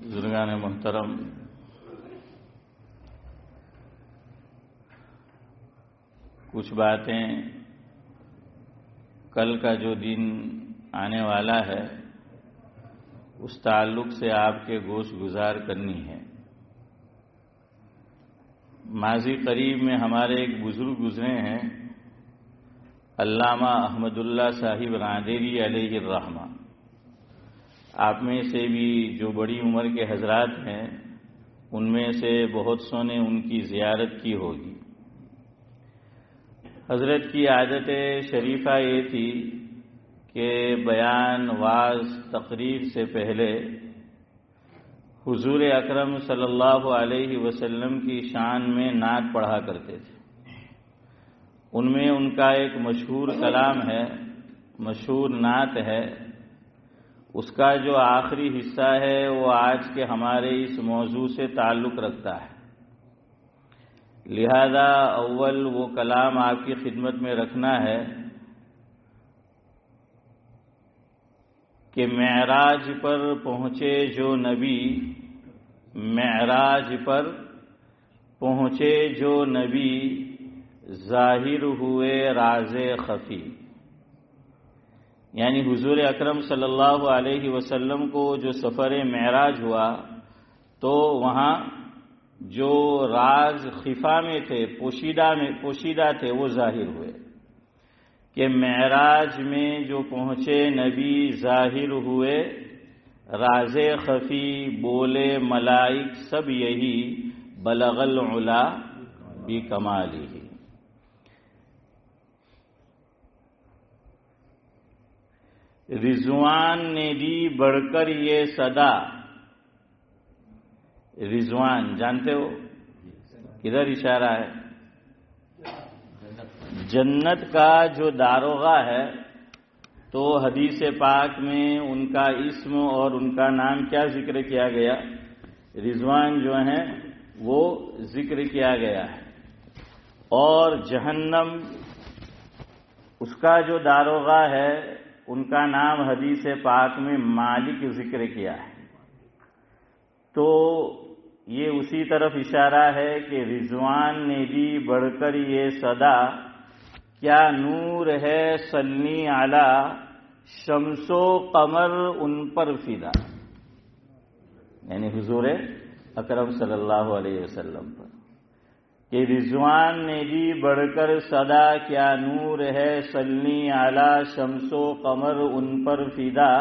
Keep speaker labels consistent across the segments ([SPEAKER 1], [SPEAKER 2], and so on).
[SPEAKER 1] بزرگان محترم، کچھ باتیں کل کا جو دن آنے والا ہے اس تعلق سے آپ کے گوش گزار کرنی ہے۔ ماضی قریب میں ہمارے ایک بزرگ گزرے ہیں، علامہ احمد اللہ صاحب راندیری علیہ الرحمہ۔ آپ میں سے بھی جو بڑی عمر کے حضرات ہیں ان میں سے بہت سو نے ان کی زیارت کی ہوگی۔ حضرت کی عادت شریفہ یہ تھی کہ بیان، واعظ، تقریر سے پہلے حضور اکرم صلی اللہ علیہ وسلم کی شان میں نعت پڑھا کرتے تھے۔ ان میں ان کا ایک مشہور کلام ہے، مشہور نعت ہے، اس کا جو آخری حصہ ہے وہ آج کے ہمارے اس موضوع سے تعلق رکھتا ہے، لہذا اول وہ کلام آپ کی خدمت میں رکھنا ہے کہ معراج پر پہنچے جو نبی، معراج پر پہنچے جو نبی، ظاہر ہوئے راز خفی۔ یعنی حضور اکرم صلی اللہ علیہ وسلم کو جو سفر معراج ہوا تو وہاں جو راز خفا میں تھے، پوشیدہ تھے، وہ ظاہر ہوئے کہ معراج میں جو پہنچے نبی ظاہر ہوئے راز خفی، بولے ملائک سب یہی بلغ العلا بکمالہ۔ رضوان نے دی بڑھ کر یہ صدا، رضوان جانتے ہو کدھر اشارہ ہے؟ جنت کا جو داروغہ ہے، تو حدیث پاک میں ان کا اسم اور ان کا نام کیا ذکر کیا گیا؟ رضوان جو ہیں وہ ذکر کیا گیا ہے۔ اور جہنم، اس کا جو داروغہ ہے ان کا نام حدیث پاک میں مالک ذکر کیا ہے۔ تو یہ اسی طرف اشارہ ہے کہ رضوان نے دی بڑھ کر یہ صدا، کیا نور ہے صلی علی، شمس و قمر ان پر فدا، یعنی حضور اکرم صلی اللہ علیہ وسلم پر کہ رضوان نے دی بڑھ کر صدا، کیا نور ہے صلی علی، شمس و قمر ان پر فدا،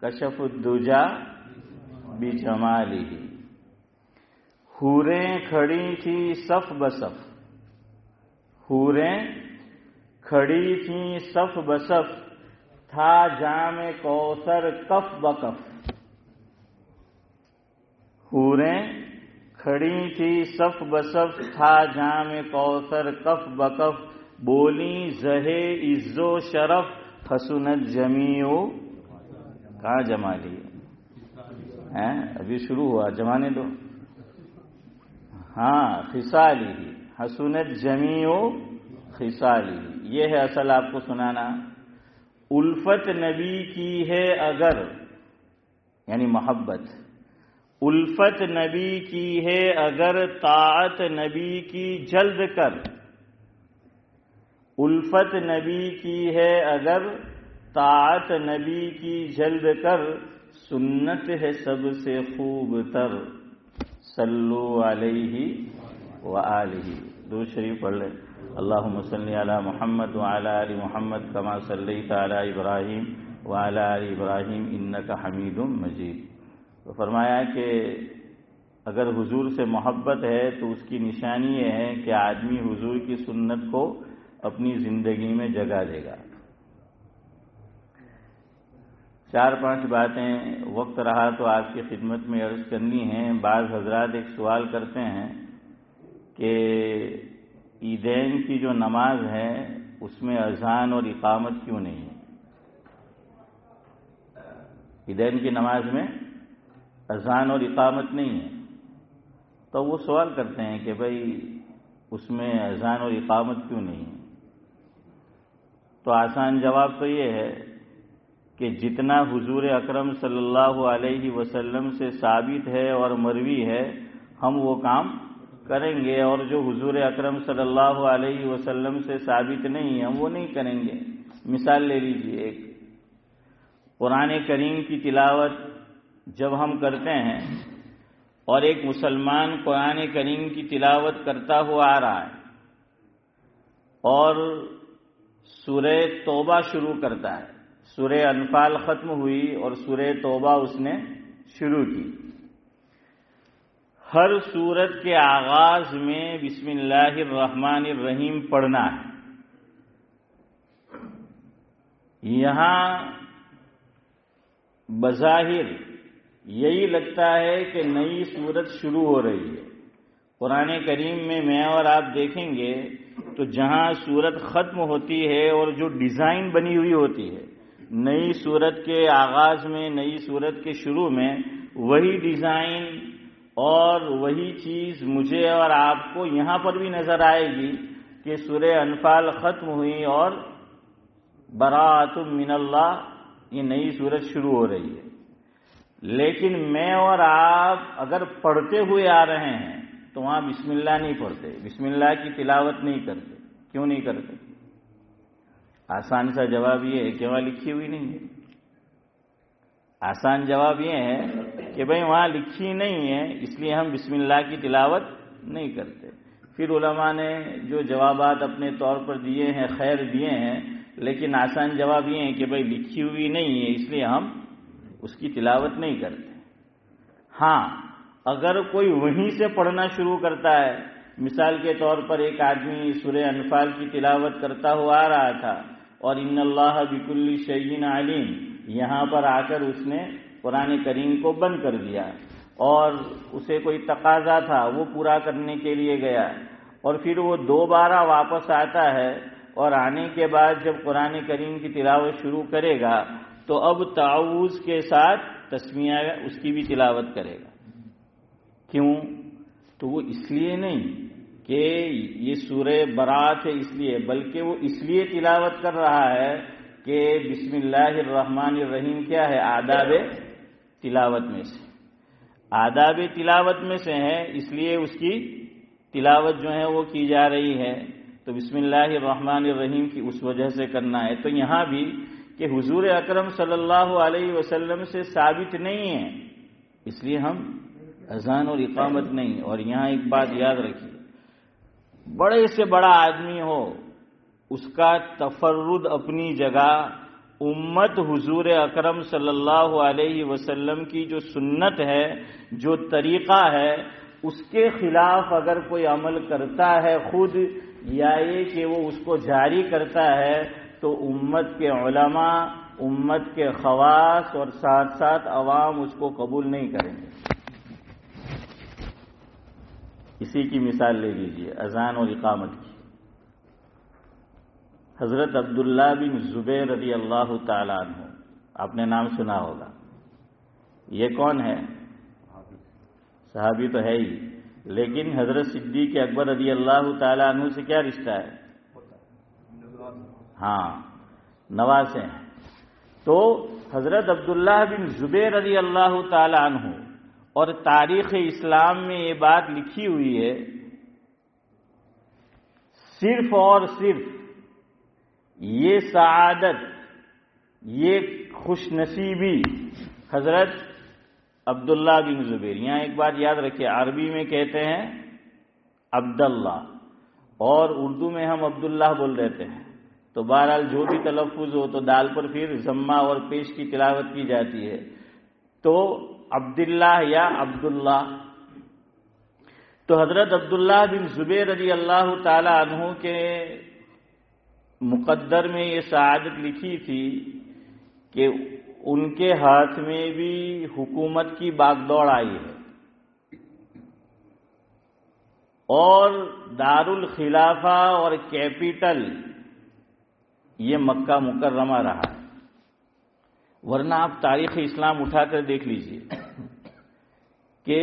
[SPEAKER 1] کشف الدجا بجمالہ۔ حوریں کھڑی تھی صف بصف، حوریں کھڑی تھیں صف بصف، تھا جام کوثر کف بکف۔ حوریں کھڑی تھی صف بصف، تھا جام کوثر کف بکف، بولی زہے عز و شرف، حسنت جمیع، کہاں جمالی ہے؟ ابھی شروع ہوا، جمانے دو۔ ہاں، خصالی، حسنت جمیع خصالی، یہ ہے اصل آپ کو سنانا۔ الفت نبی کی ہے اگر، یعنی محبت، الفت نبی کی ہے اگر، طاعت نبی کی جلد کر، الفت نبی کی ہے اگر، طاعت نبی کی جلد کر، سنت ہے سب سے خوب تر، صلو علیہ وآلہ۔ درود شریف پڑھ لیں۔ اللہم صلی علی محمد وعلی آل محمد کما صلیت علی ابراہیم وعلی آل ابراہیم انک حمید مجید۔ تو فرمایا کہ اگر حضور سے محبت ہے تو اس کی نشانی یہ ہے کہ آدمی حضور کی سنت کو اپنی زندگی میں جگہ دے گا۔ 4-5 باتیں وقت رہا تو آپ کی خدمت میں عرض کرنی ہیں۔ بعض حضرات ایک سوال کرتے ہیں کہ عیدین کی جو نماز ہے اس میں اذان اور اقامت کیوں نہیں ہے؟ عیدین کی نماز میں اذان اور اقامت نہیں ہے، تو وہ سوال کرتے ہیں کہ بھئی اس میں اذان اور اقامت کیوں نہیں ہے؟ تو آسان جواب تو یہ ہے کہ جتنا حضور اکرم صلی اللہ علیہ وسلم سے ثابت ہے اور مروی ہے ہم وہ کام کریں گے، اور جو حضور اکرم صلی اللہ علیہ وسلم سے ثابت نہیں ہے ہم وہ نہیں کریں گے۔ مثال لے لیجئے، ایک قرآن کریم کی تلاوت جب ہم کرتے ہیں اور ایک مسلمان قرآن کریم کی تلاوت کرتا ہوا آ رہا ہے اور سورہ توبہ شروع کرتا ہے، سورہ انفال ختم ہوئی اور سورہ توبہ اس نے شروع کی، ہر سورت کے آغاز میں بسم اللہ الرحمن الرحیم پڑھنا ہے۔ یہاں بظاہر یہی لگتا ہے کہ نئی سورت شروع ہو رہی ہے۔ قرآن کریم میں اور آپ دیکھیں گے تو جہاں سورت ختم ہوتی ہے اور جو ڈیزائن بنی ہوئی ہوتی ہے نئی سورت کے آغاز میں، نئی سورت کے شروع میں، وہی ڈیزائن اور وہی چیز مجھے اور آپ کو یہاں پر بھی نظر آئے گی کہ سورہ انفال ختم ہوئی اور براءۃ من اللہ یہ نئی سورت شروع ہو رہی ہے۔ لیکن میں اور آپ اگر پڑھتے ہوئے آ رہے ہیں تو وہاں بسم اللہ نہیں پڑھتے، بسم اللہ کی تلاوت نہیں کرتے۔ کیوں نہیں کرتے؟ آسان سا جواب یہ ہے کہ وہاں لکھی ہوئی نہیں ہے۔ آسان جواب یہ ہے کہ بھئی وہاں لکھی نہیں ہے اس لیے ہم بسم اللہ کی تلاوت نہیں کرتے۔ پھر علماء نے جو جوابات اپنے طور پر دیے ہیں خیر دیے ہیں، لیکن آسان جواب یہ ہے کہ بھئی لکھی ہوئی نہیں ہے اس لیے ہم اس کی تلاوت نہیں کرتے۔ ہاں اگر کوئی وہیں سے پڑھنا شروع کرتا ہے، مثال کے طور پر ایک آدمی سورہ انفال کی تلاوت کرتا ہوا آ رہا تھا اور ان اللہ بکل شیء علیم یہاں پر آ کر اس نے قرآن کریم کو بند کر دیا اور اسے کوئی تقاضا تھا وہ پورا کرنے کے لیے گیا اور پھر وہ دوبارہ واپس آتا ہے اور آنے کے بعد جب قرآن کریم کی تلاوت شروع کرے گا تو اب تعوذ کے ساتھ تسمیہ اس کی بھی تلاوت کرے گا۔ کیوں؟ تو وہ اس لیے نہیں کہ یہ سورہ برات ہے اس لیے، بلکہ وہ اس لیے تلاوت کر رہا ہے کہ بسم اللہ الرحمن الرحیم کیا ہے؟ آداب تلاوت میں سے، آداب تلاوت میں سے ہے، اس لیے اس کی تلاوت جو ہے وہ کی جا رہی ہے، تو بسم اللہ الرحمن الرحیم کی اس وجہ سے کرنا ہے۔ تو یہاں بھی کہ حضور اکرم صلی اللہ علیہ وسلم سے ثابت نہیں ہے اس لیے ہم اذان اور اقامت نہیں۔ اور یہاں ایک بات یاد رکھیے، بڑے سے بڑا آدمی ہو اس کا تفرد اپنی جگہ، امت حضور اکرم صلی اللہ علیہ وسلم کی جو سنت ہے، جو طریقہ ہے، اس کے خلاف اگر کوئی عمل کرتا ہے خود یا یہ کہ وہ اس کو جاری کرتا ہے تو امت کے علماء، امت کے خواص اور ساتھ ساتھ عوام اس کو قبول نہیں کریں گے۔ اسی کی مثال لے لیجیے اذان اور اقامت کی۔ حضرت عبداللہ بن زبیر رضی اللہ تعالیٰ عنہ، آپ نے نام سنا ہوگا، یہ کون ہے؟ صحابی تو ہے ہی، لیکن حضرت صدیق اکبر رضی اللہ تعالیٰ عنہ سے کیا رشتہ ہے؟ ہاں، نواسے ہیں۔ تو حضرت عبداللہ بن زبیر رضی اللہ تعالیٰ عنہ، اور تاریخ اسلام میں یہ بات لکھی ہوئی ہے، صرف اور صرف یہ سعادت، یہ خوش نصیبی حضرت عبداللہ بن زبیر، یہاں ایک بات یاد رکھیے، عربی میں کہتے ہیں عبداللہ اور اردو میں ہم عبداللہ بول دیتے ہیں، تو بہرحال جو بھی تلفظ ہو تو دال پر پھر ضمہ اور پیش کی تلاوت کی جاتی ہے، تو عبداللہ یا عبداللہ۔ تو حضرت عبداللہ بن زبیر رضی اللہ تعالی عنہ کے مقدر میں یہ سعادت لکھی تھی کہ ان کے ہاتھ میں بھی حکومت کی باغ دوڑ آئی ہے اور دارالخلافہ اور کیپٹل یہ مکہ مکرمہ رہا ہے۔ ورنہ آپ تاریخ اسلام اٹھا کر دیکھ لیجئے کہ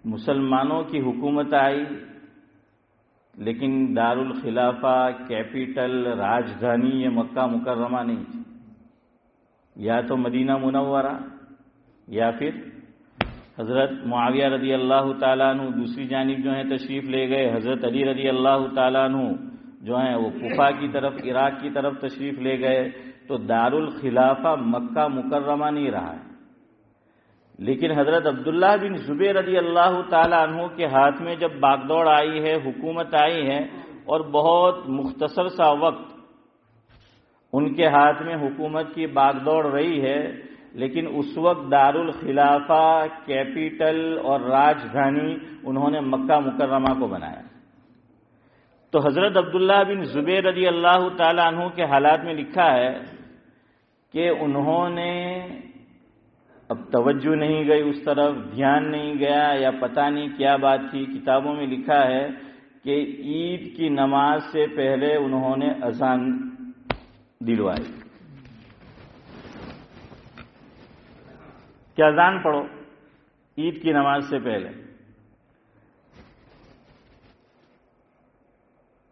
[SPEAKER 1] مسلمانوں کی حکومت آئی لیکن دارالخلافہ، کیپٹل، راجدھانی یہ مکہ مکرمہ نہیں تھی۔ یا تو مدینہ منورہ یا پھر حضرت معاویہ رضی اللہ تعالیٰ عنہ دوسری جانب جو ہیں تشریف لے گئے، حضرت علی رضی اللہ تعالیٰ عنہ جو ہیں وہ کوفہ کی طرف، عراق کی طرف تشریف لے گئے، تو دارالخلافہ مکہ مکرمہ نہیں رہا ہے۔ لیکن حضرت عبداللہ بن زبیر رضی اللہ تعالیٰ عنہ کے ہاتھ میں جب باغ دوڑ آئی ہے، حکومت آئی ہے، اور بہت مختصر سا وقت ان کے ہاتھ میں حکومت کی باغ دوڑ رہی ہے، لیکن اس وقت دارالخلافہ کیپٹل اور راجدھانی انہوں نے مکہ مکرمہ کو بنایا۔ تو حضرت عبداللہ بن زبیر رضی اللہ تعالیٰ عنہ کے حالات میں لکھا ہے کہ انہوں نے اب توجہ نہیں گئی اس طرف، دھیان نہیں گیا، یا پتہ نہیں کیا بات تھی۔ کتابوں میں لکھا ہے کہ عید کی نماز سے پہلے انہوں نے اذان دلوائی کہ اذان پڑھو عید کی نماز سے پہلے۔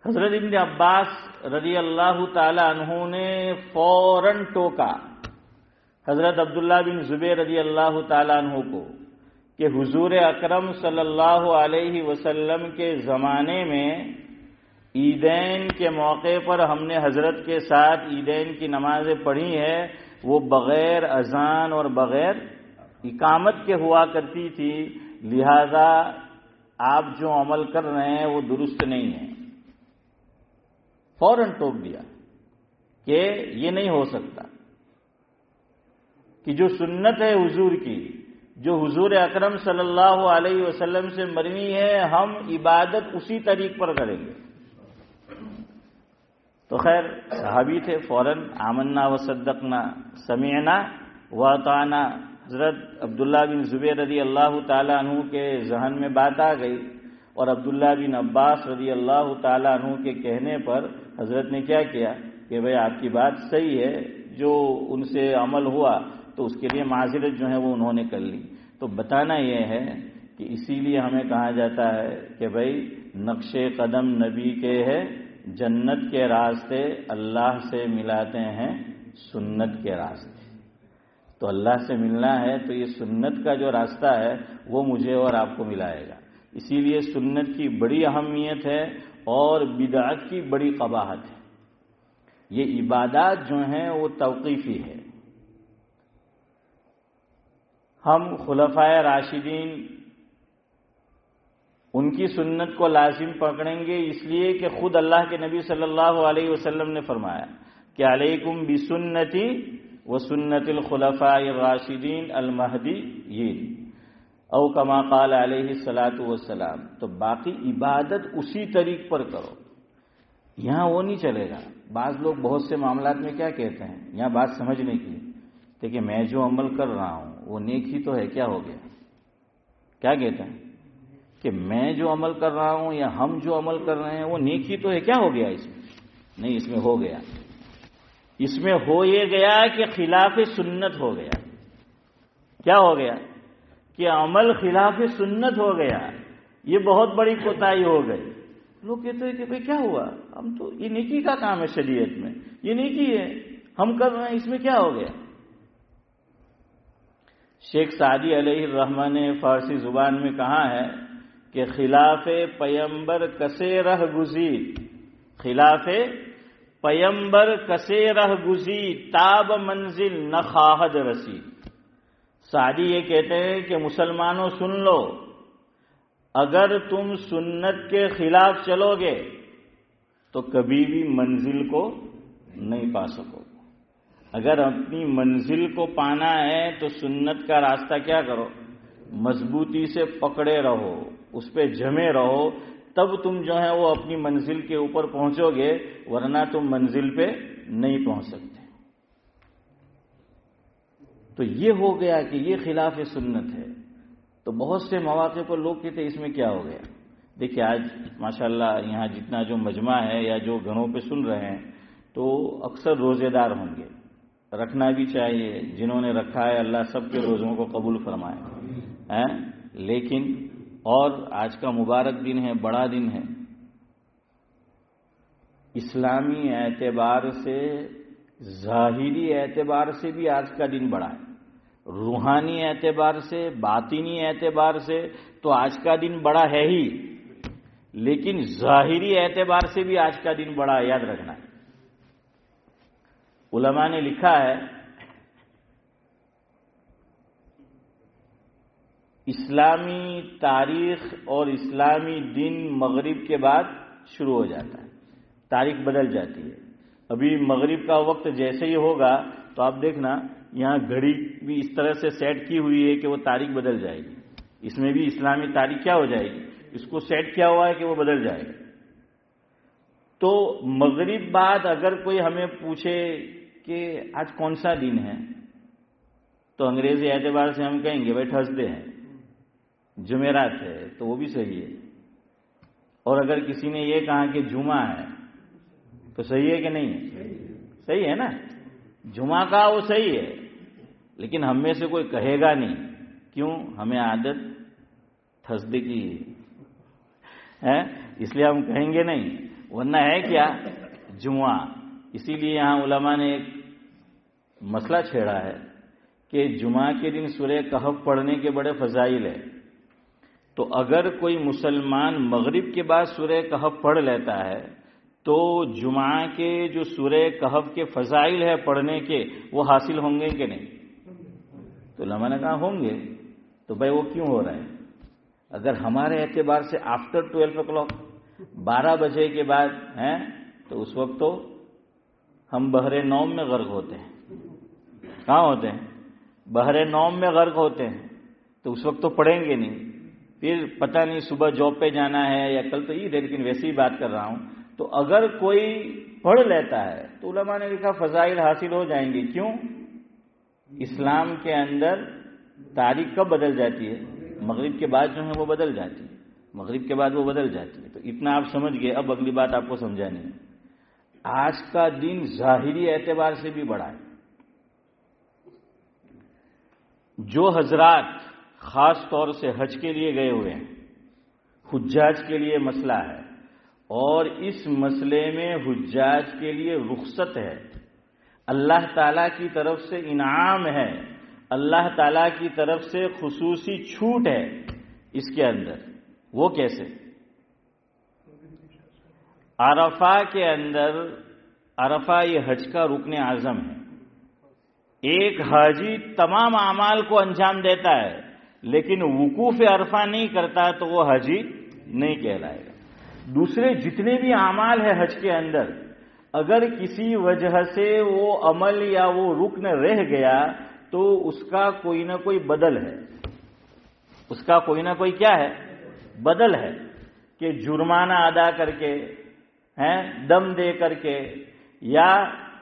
[SPEAKER 1] حضرت ابن عباس رضی اللہ تعالی عنہ نے فوراً ٹوکا حضرت عبداللہ بن زبیر رضی اللہ تعالی عنہ کو کہ حضور اکرم صلی اللہ علیہ وسلم کے زمانے میں عیدین کے موقع پر ہم نے حضرت کے ساتھ عیدین کی نمازیں پڑھی ہے، وہ بغیر اذان اور بغیر اقامت کے ہوا کرتی تھی، لہذا آپ جو عمل کر رہے ہیں وہ درست نہیں ہے۔ فوراً ٹوک دیا کہ یہ نہیں ہو سکتا، کہ جو سنت ہے حضور کی، جو حضور اکرم صلی اللہ علیہ وسلم سے مرنی ہے، ہم عبادت اسی طریق پر کریں گے۔ تو خیر صحابی تھے، فوراً آمنا و صدقنا سمعنا و اطعنا، حضرت عبداللہ بن زبیر رضی اللہ تعالیٰ عنہ کے ذہن میں بات آ گئی، اور عبداللہ بن عباس رضی اللہ تعالیٰ عنہ کے کہنے پر حضرت نے کیا کیا کہ بھئی آپ کی بات صحیح ہے، جو ان سے عمل ہوا تو اس کے لیے معذرت جو ہے وہ انہوں نے کر لی۔ تو بتانا یہ ہے کہ اسی لیے ہمیں کہا جاتا ہے کہ بھئی نقش قدم نبی کے ہے، جنت کے راستے اللہ سے ملاتے ہیں سنت کے راستے۔ تو اللہ سے ملنا ہے تو یہ سنت کا جو راستہ ہے وہ مجھے اور آپ کو ملائے گا۔ اسی لیے سنت کی بڑی اہمیت ہے اور بدعت کی بڑی قباحت ہے۔ یہ عبادات جو ہیں وہ توقیفی ہے۔ ہم خلفائے راشدین ان کی سنت کو لازم پکڑیں گے، اس لیے کہ خود اللہ کے نبی صلی اللہ علیہ وسلم نے فرمایا کہ علیکم بسنتی وسنت الخلفاء الراشدین المہدیین، او کما قال علیہ الصلاۃ والسلام۔ تو باقی عبادت اسی طریق پر کرو، یہاں وہ نہیں چلے گا۔ بعض لوگ بہت سے معاملات میں کیا کہتے ہیں، یہاں بات سمجھنے کی کہ میں جو عمل کر رہا ہوں وہ نیک ہی تو ہے، کیا ہو گیا؟ کیا کہتے ہیں کہ میں جو عمل کر رہا ہوں یا ہم جو عمل کر رہے ہیں وہ نیک ہی تو ہے، کیا ہو گیا اس میں؟ نہیں، اس میں ہو گیا، اس میں ہو یہ گیا کہ خلاف سنت ہو گیا۔ کیا ہو گیا کہ عمل خلاف سنت ہو گیا، یہ بہت بڑی کوتاہی ہو گئی۔ لوگ کہتے ہیں کہ بھئی کیا ہوا، ہم تو یہ نیکی کا کام ہے، شریعت میں یہ نیکی ہے، ہم کر رہے ہیں، اس میں کیا ہو گیا؟ شیخ سعدی علیہ الرحمہ نے فارسی زبان میں کہا ہے کہ خلاف پیمبر کسے رہ گزید، خلاف پیمبر کسے رہ گزید، تاب منزل نہ خواہد رسید۔ سعدی یہ کہتے ہیں کہ مسلمانوں سن لو، اگر تم سنت کے خلاف چلو گے تو کبھی بھی منزل کو نہیں پا سکو گے۔ اگر اپنی منزل کو پانا ہے تو سنت کا راستہ کیا کرو، مضبوطی سے پکڑے رہو، اس پہ جمے رہو، تب تم جو ہے وہ اپنی منزل کے اوپر پہنچو گے، ورنہ تم منزل پہ نہیں پہنچ سکتے۔ تو یہ ہو گیا کہ یہ خلاف سنت ہے۔ تو بہت سے مواقع پر لوگ کہتے ہیں اس میں کیا ہو گیا۔ دیکھیں آج ماشاءاللہ یہاں جتنا جو مجمع ہے یا جو گھروں پہ سن رہے ہیں تو اکثر روزے دار ہوں گے، رکھنا بھی چاہیے، جنہوں نے رکھا ہے اللہ سب کے روزوں کو قبول فرمائے۔ لیکن اور آج کا مبارک دن ہے، بڑا دن ہے، اسلامی اعتبار سے ظاہری اعتبار سے بھی آج کا دن بڑا ہے، روحانی اعتبار سے، باطنی اعتبار سے تو آج کا دن بڑا ہے ہی، لیکن ظاہری اعتبار سے بھی آج کا دن بڑا ہے، یاد رکھنا ہے۔ علماء نے لکھا ہے اسلامی تاریخ اور اسلامی دن مغرب کے بعد شروع ہو جاتا ہے، تاریخ بدل جاتی ہے۔ ابھی مغرب کا وقت جیسے ہی ہوگا تو آپ دیکھنا یہاں گھڑی بھی اس طرح سے سیٹ کی ہوئی ہے کہ وہ تاریخ بدل جائے گی، اس میں بھی اسلامی تاریخ کیا ہو جائے گی، اس کو سیٹ کیا ہوا ہے کہ وہ بدل جائے گا۔ تو مغرب بعد اگر کوئی ہمیں پوچھے کہ آج کون سا دن ہے تو انگریزی اعتبار سے ہم کہیں گے بھائی تھرسڈے ہے، جمعرات ہے، تو وہ بھی صحیح ہے۔ اور اگر کسی نے یہ کہا کہ جمعہ ہے تو صحیح ہے کہ نہیں ہے؟ صحیح ہے نا، جمعہ کا وہ صحیح ہے، لیکن ہم میں سے کوئی کہے گا نہیں، کیوں؟ ہمیں عادت تھرسڈے کی ہے، اس لیے ہم کہیں گے نہیں، ورنہ ہے کیا؟ جمعہ۔ اسی لیے یہاں علماء نے ایک مسئلہ چھیڑا ہے کہ جمعہ کے دن سورہ کہف پڑھنے کے بڑے فضائل ہیں، تو اگر کوئی مسلمان مغرب کے بعد سورہ کہف پڑھ لیتا ہے تو جمعہ کے جو سورہ کہف کے فضائل ہے پڑھنے کے وہ حاصل ہوں گے کہ نہیں؟ تو علماء نے کہا ہوں گے۔ تو بھائی وہ کیوں ہو رہا ہے؟ اگر ہمارے اعتبار سے آفٹر 12 o'clock 12 بجے کے بعد ہیں تو اس وقت تو ہم بحر نوم میں غرق ہوتے ہیں۔ کہاں ہوتے ہیں؟ بحر نوم میں غرق ہوتے ہیں، تو اس وقت تو پڑھیں گے نہیں، پھر پتہ نہیں صبح جاب پہ جانا ہے یا کل تو عید ہے، لیکن ویسے ہی بات کر رہا ہوں۔ تو اگر کوئی پڑھ لیتا ہے تو علماء نے لکھا فضائل حاصل ہو جائیں گے۔ کیوں؟ اسلام کے اندر تاریخ کب بدل جاتی ہے؟ مغرب کے بعد جو ہے وہ بدل جاتی ہے، مغرب کے بعد وہ بدل جاتی ہے۔ تو اتنا آپ سمجھ گئے، اب اگلی بات آپ کو سمجھانی ہے۔ آج کا دن ظاہری اعتبار سے بھی بڑا ہے۔ جو حضرات خاص طور سے حج کے لیے گئے ہوئے ہیں، حجاج کے لیے مسئلہ ہے، اور اس مسئلے میں حجاج کے لیے رخصت ہے، اللہ تعالیٰ کی طرف سے انعام ہے، اللہ تعالیٰ کی طرف سے خصوصی چھوٹ ہے اس کے اندر۔ وہ کیسے؟ عرفہ کے اندر، عرفہ یہ حج کا رکن اعظم ہے، ایک حاجی تمام اعمال کو انجام دیتا ہے لیکن وقوف عرفہ نہیں کرتا تو وہ حاجی نہیں کہلائے گا۔ دوسرے جتنے بھی اعمال ہیں حج کے اندر، اگر کسی وجہ سے وہ عمل یا وہ رکن رہ گیا تو اس کا کوئی نہ کوئی بدل ہے، اس کا کوئی نہ کوئی کیا ہے؟ بدل ہے، کہ جرمانہ ادا کر کے، دم دے کر کے، یا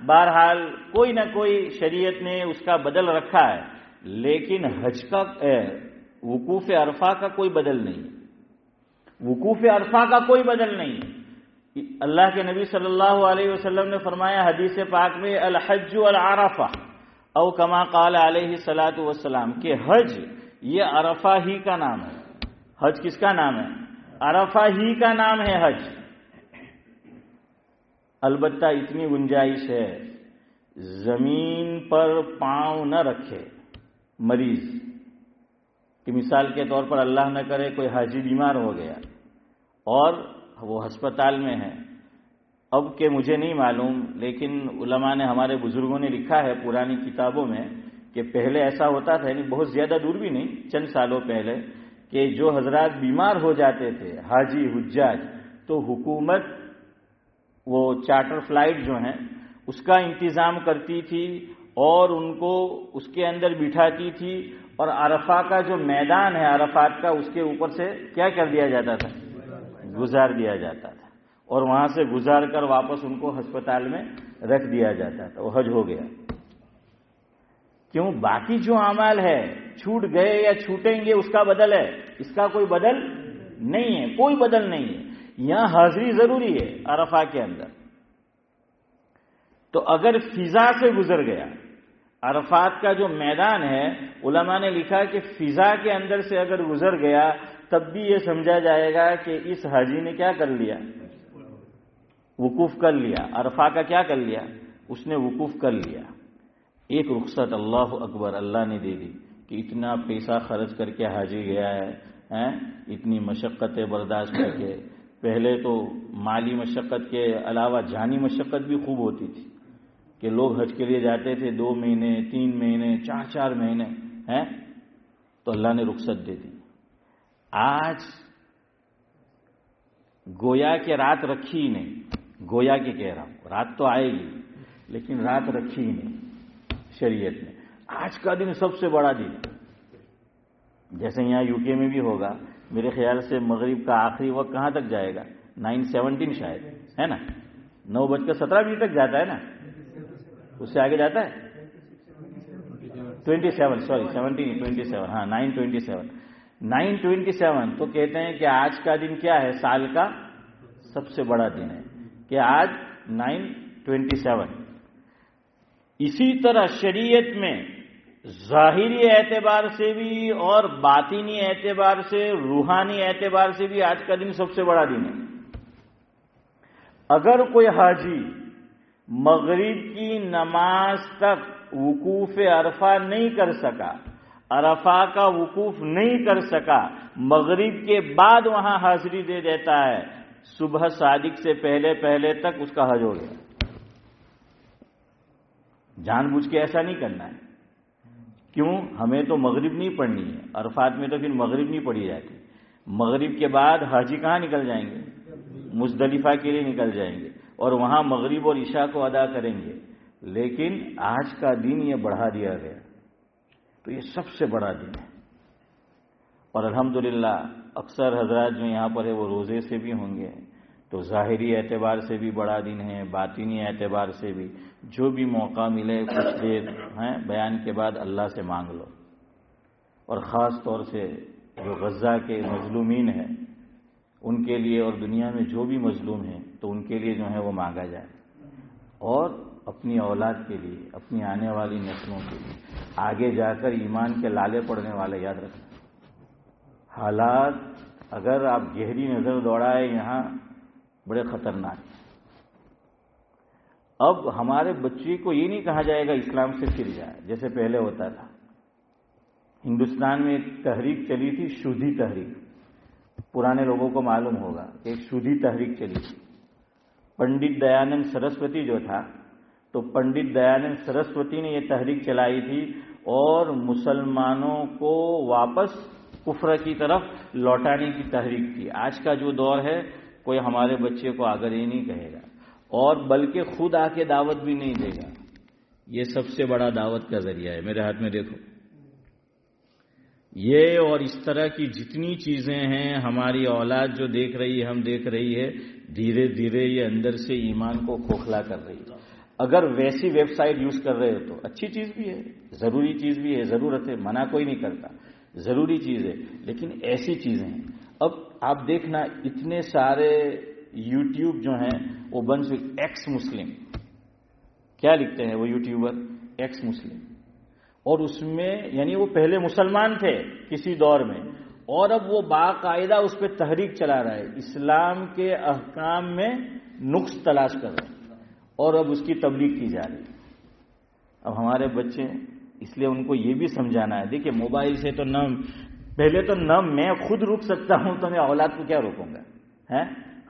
[SPEAKER 1] بہرحال کوئی نہ کوئی شریعت نے اس کا بدل رکھا ہے، لیکن حج کا وقوف عرفہ کا کوئی بدل نہیں، وقوف عرفہ کا کوئی بدل نہیں۔ اللہ کے نبی صلی اللہ علیہ وسلم نے فرمایا حدیث پاک میں الحج والعرفہ او کما قال علیہ الصلاۃ والسلام، کہ حج یہ عرفہ ہی کا نام ہے۔ حج کس کا نام ہے؟ عرفہ ہی کا نام ہے حج۔ البتہ اتنی گنجائش ہے، زمین پر پاؤں نہ رکھے مریض، کہ مثال کے طور پر اللہ نہ کرے کوئی حاجی بیمار ہو گیا اور وہ ہسپتال میں ہے، اب کہ مجھے نہیں معلوم، لیکن علماء نے، ہمارے بزرگوں نے لکھا ہے پرانی کتابوں میں کہ پہلے ایسا ہوتا تھا، یعنی بہت زیادہ دور بھی نہیں، چند سالوں پہلے، کہ جو حضرات بیمار ہو جاتے تھے حاجی حجاج، تو حکومت وہ چارٹر فلائٹ جو ہیں اس کا انتظام کرتی تھی اور ان کو اس کے اندر بٹھاتی تھی، اور عرفہ کا جو میدان ہے عرفات کا، اس کے اوپر سے کیا کر دیا جاتا تھا؟ گزار دیا جاتا تھا، اور وہاں سے گزار کر واپس ان کو ہسپتال میں رکھ دیا جاتا تھا، وہ حج ہو گیا۔ کیوں؟ باقی جو اعمال ہے چھوٹ گئے یا چھوٹیں گے اس کا بدل ہے، اس کا کوئی بدل نہیں ہے، کوئی بدل نہیں ہے۔ یہاں حاضری ضروری ہے عرفہ کے اندر۔ تو اگر فضا سے گزر گیا، عرفات کا جو میدان ہے، علماء نے لکھا کہ فضا کے اندر سے اگر گزر گیا تب بھی یہ سمجھا جائے گا کہ اس حاجی نے کیا کر لیا؟ وقوف کر لیا، عرفہ کا کیا کر لیا؟ اس نے وقوف کر لیا، ایک رخصت اللہ اکبر اللہ نے دے دی کہ اتنا پیسہ خرچ کر کے حاجی گیا ہے، اتنی مشقتیں برداشت کر کے. پہلے تو مالی مشقت کے علاوہ جانی مشقت بھی خوب ہوتی تھی کہ لوگ حج کے لیے جاتے تھے 2 مہینے 3 مہینے 4 مہینے ہیں، تو اللہ نے رخصت دے دی. آج گویا کہ رات رکھی ہی نہیں، گویا کہ کہہ رہا ہوں، رات تو آئے گی لیکن رات رکھی ہی نہیں شریعت نے. آج کا دن سب سے بڑا دن، جیسے یہاں یو کے میں بھی ہوگا، میرے خیال سے مغرب کا آخری وقت کہاں تک جائے گا؟ 9:17 شاید ہے نا، 9:17 تک جاتا ہے نا، اس سے آگے جاتا ہے 27 سوری 27 ہاں 9:27 تو کہتے ہیں کہ آج کا دن کیا ہے؟ سال کا سب سے بڑا دن ہے کہ آج 9:27. اسی طرح شریعت میں ظاہری اعتبار سے بھی اور باطنی اعتبار سے، روحانی اعتبار سے بھی آج کا دن سب سے بڑا دن ہے. اگر کوئی حاجی مغرب کی نماز تک وقوف عرفہ نہیں کر سکا، عرفہ کا وقوف نہیں کر سکا، مغرب کے بعد وہاں حاضری دے دیتا ہے، صبح صادق سے پہلے تک اس کا حج ہو گیا. جان بوجھ کے ایسا نہیں کرنا ہے. کیوں؟ ہمیں تو مغرب نہیں پڑھنی ہے، عرفات میں تو پھر مغرب نہیں پڑھی جاتی. مغرب کے بعد حاجی کہاں نکل جائیں گے؟ مزدلفہ کے لیے نکل جائیں گے اور وہاں مغرب اور عشاء کو ادا کریں گے. لیکن آج کا دن یہ بڑھا دیا گیا، تو یہ سب سے بڑا دن ہے. اور الحمدللہ اکثر حضرات جو یہاں پر ہے وہ روزے سے بھی ہوں گے، تو ظاہری اعتبار سے بھی بڑا دن ہے، باطنی اعتبار سے بھی. جو بھی موقع ملے کچھ دیر بیان کے بعد اللہ سے مانگ لو. اور خاص طور سے جو غزہ کے مظلومین ہیں ان کے لیے، اور دنیا میں جو بھی مظلوم ہیں تو ان کے لیے جو ہے وہ مانگا جائے. اور اپنی اولاد کے لیے، اپنی آنے والی نسلوں کے لیے، آگے جا کر ایمان کے لالے پڑنے والے یاد رکھنا. حالات اگر آپ گہری نظر دوڑائے یہاں بڑے خطرناک ہیں. اب ہمارے بچے کو یہ نہیں کہا جائے گا اسلام سے پھر جائے جیسے پہلے ہوتا تھا. ہندوستان میں ایک تحریک چلی تھی، شودھی تحریک. پرانے لوگوں کو معلوم ہوگا کہ ایک شودھی تحریک چلی تھی. پنڈت دیانند سرسوتی جو تھا، تو پنڈت دیانند سرسوتی نے یہ تحریک چلائی تھی اور مسلمانوں کو واپس کفر کی طرف لوٹانے کی تحریک تھی. آج کا جو دور ہے کوئی ہمارے بچے کو اگر یہ نہیں کہے گا اور بلکہ خود آ کے دعوت بھی نہیں دے گا. یہ سب سے بڑا دعوت کا ذریعہ ہے. میرے ہاتھ میں دیکھو، یہ اور اس طرح کی جتنی چیزیں ہیں ہماری اولاد جو دیکھ رہی ہے، ہم دیکھ رہی ہے، دھیرے دھیرے یہ اندر سے ایمان کو کھوکھلا کر رہی ہے. اگر ویسی ویب سائٹ یوز کر رہے ہو تو اچھی چیز بھی ہے، ضروری چیز بھی ہے، ضرورت ہے، منع کوئی نہیں کرتا، ضروری چیز ہے. لیکن ایسی چیزیں ہیں، اب آپ دیکھنا اتنے سارے یوٹیوب جو ہیں وہ بن چکے. ایکس مسلم کیا لکھتے ہیں وہ یوٹیوبر؟ ایکس مسلم. اور اس میں یعنی وہ پہلے مسلمان تھے کسی دور میں، اور اب وہ باقاعدہ اس پہ تحریک چلا رہا ہے، اسلام کے احکام میں نقص تلاش کر رہے ہیں اور اب اس کی تبلیغ کی جا رہی ہے. اب ہمارے بچے، اس لیے ان کو یہ بھی سمجھانا ہے، دیکھیں موبائل سے تو پہلے تو میں خود رک سکتا ہوں تو میں اولاد کو کیا روکوں گا؟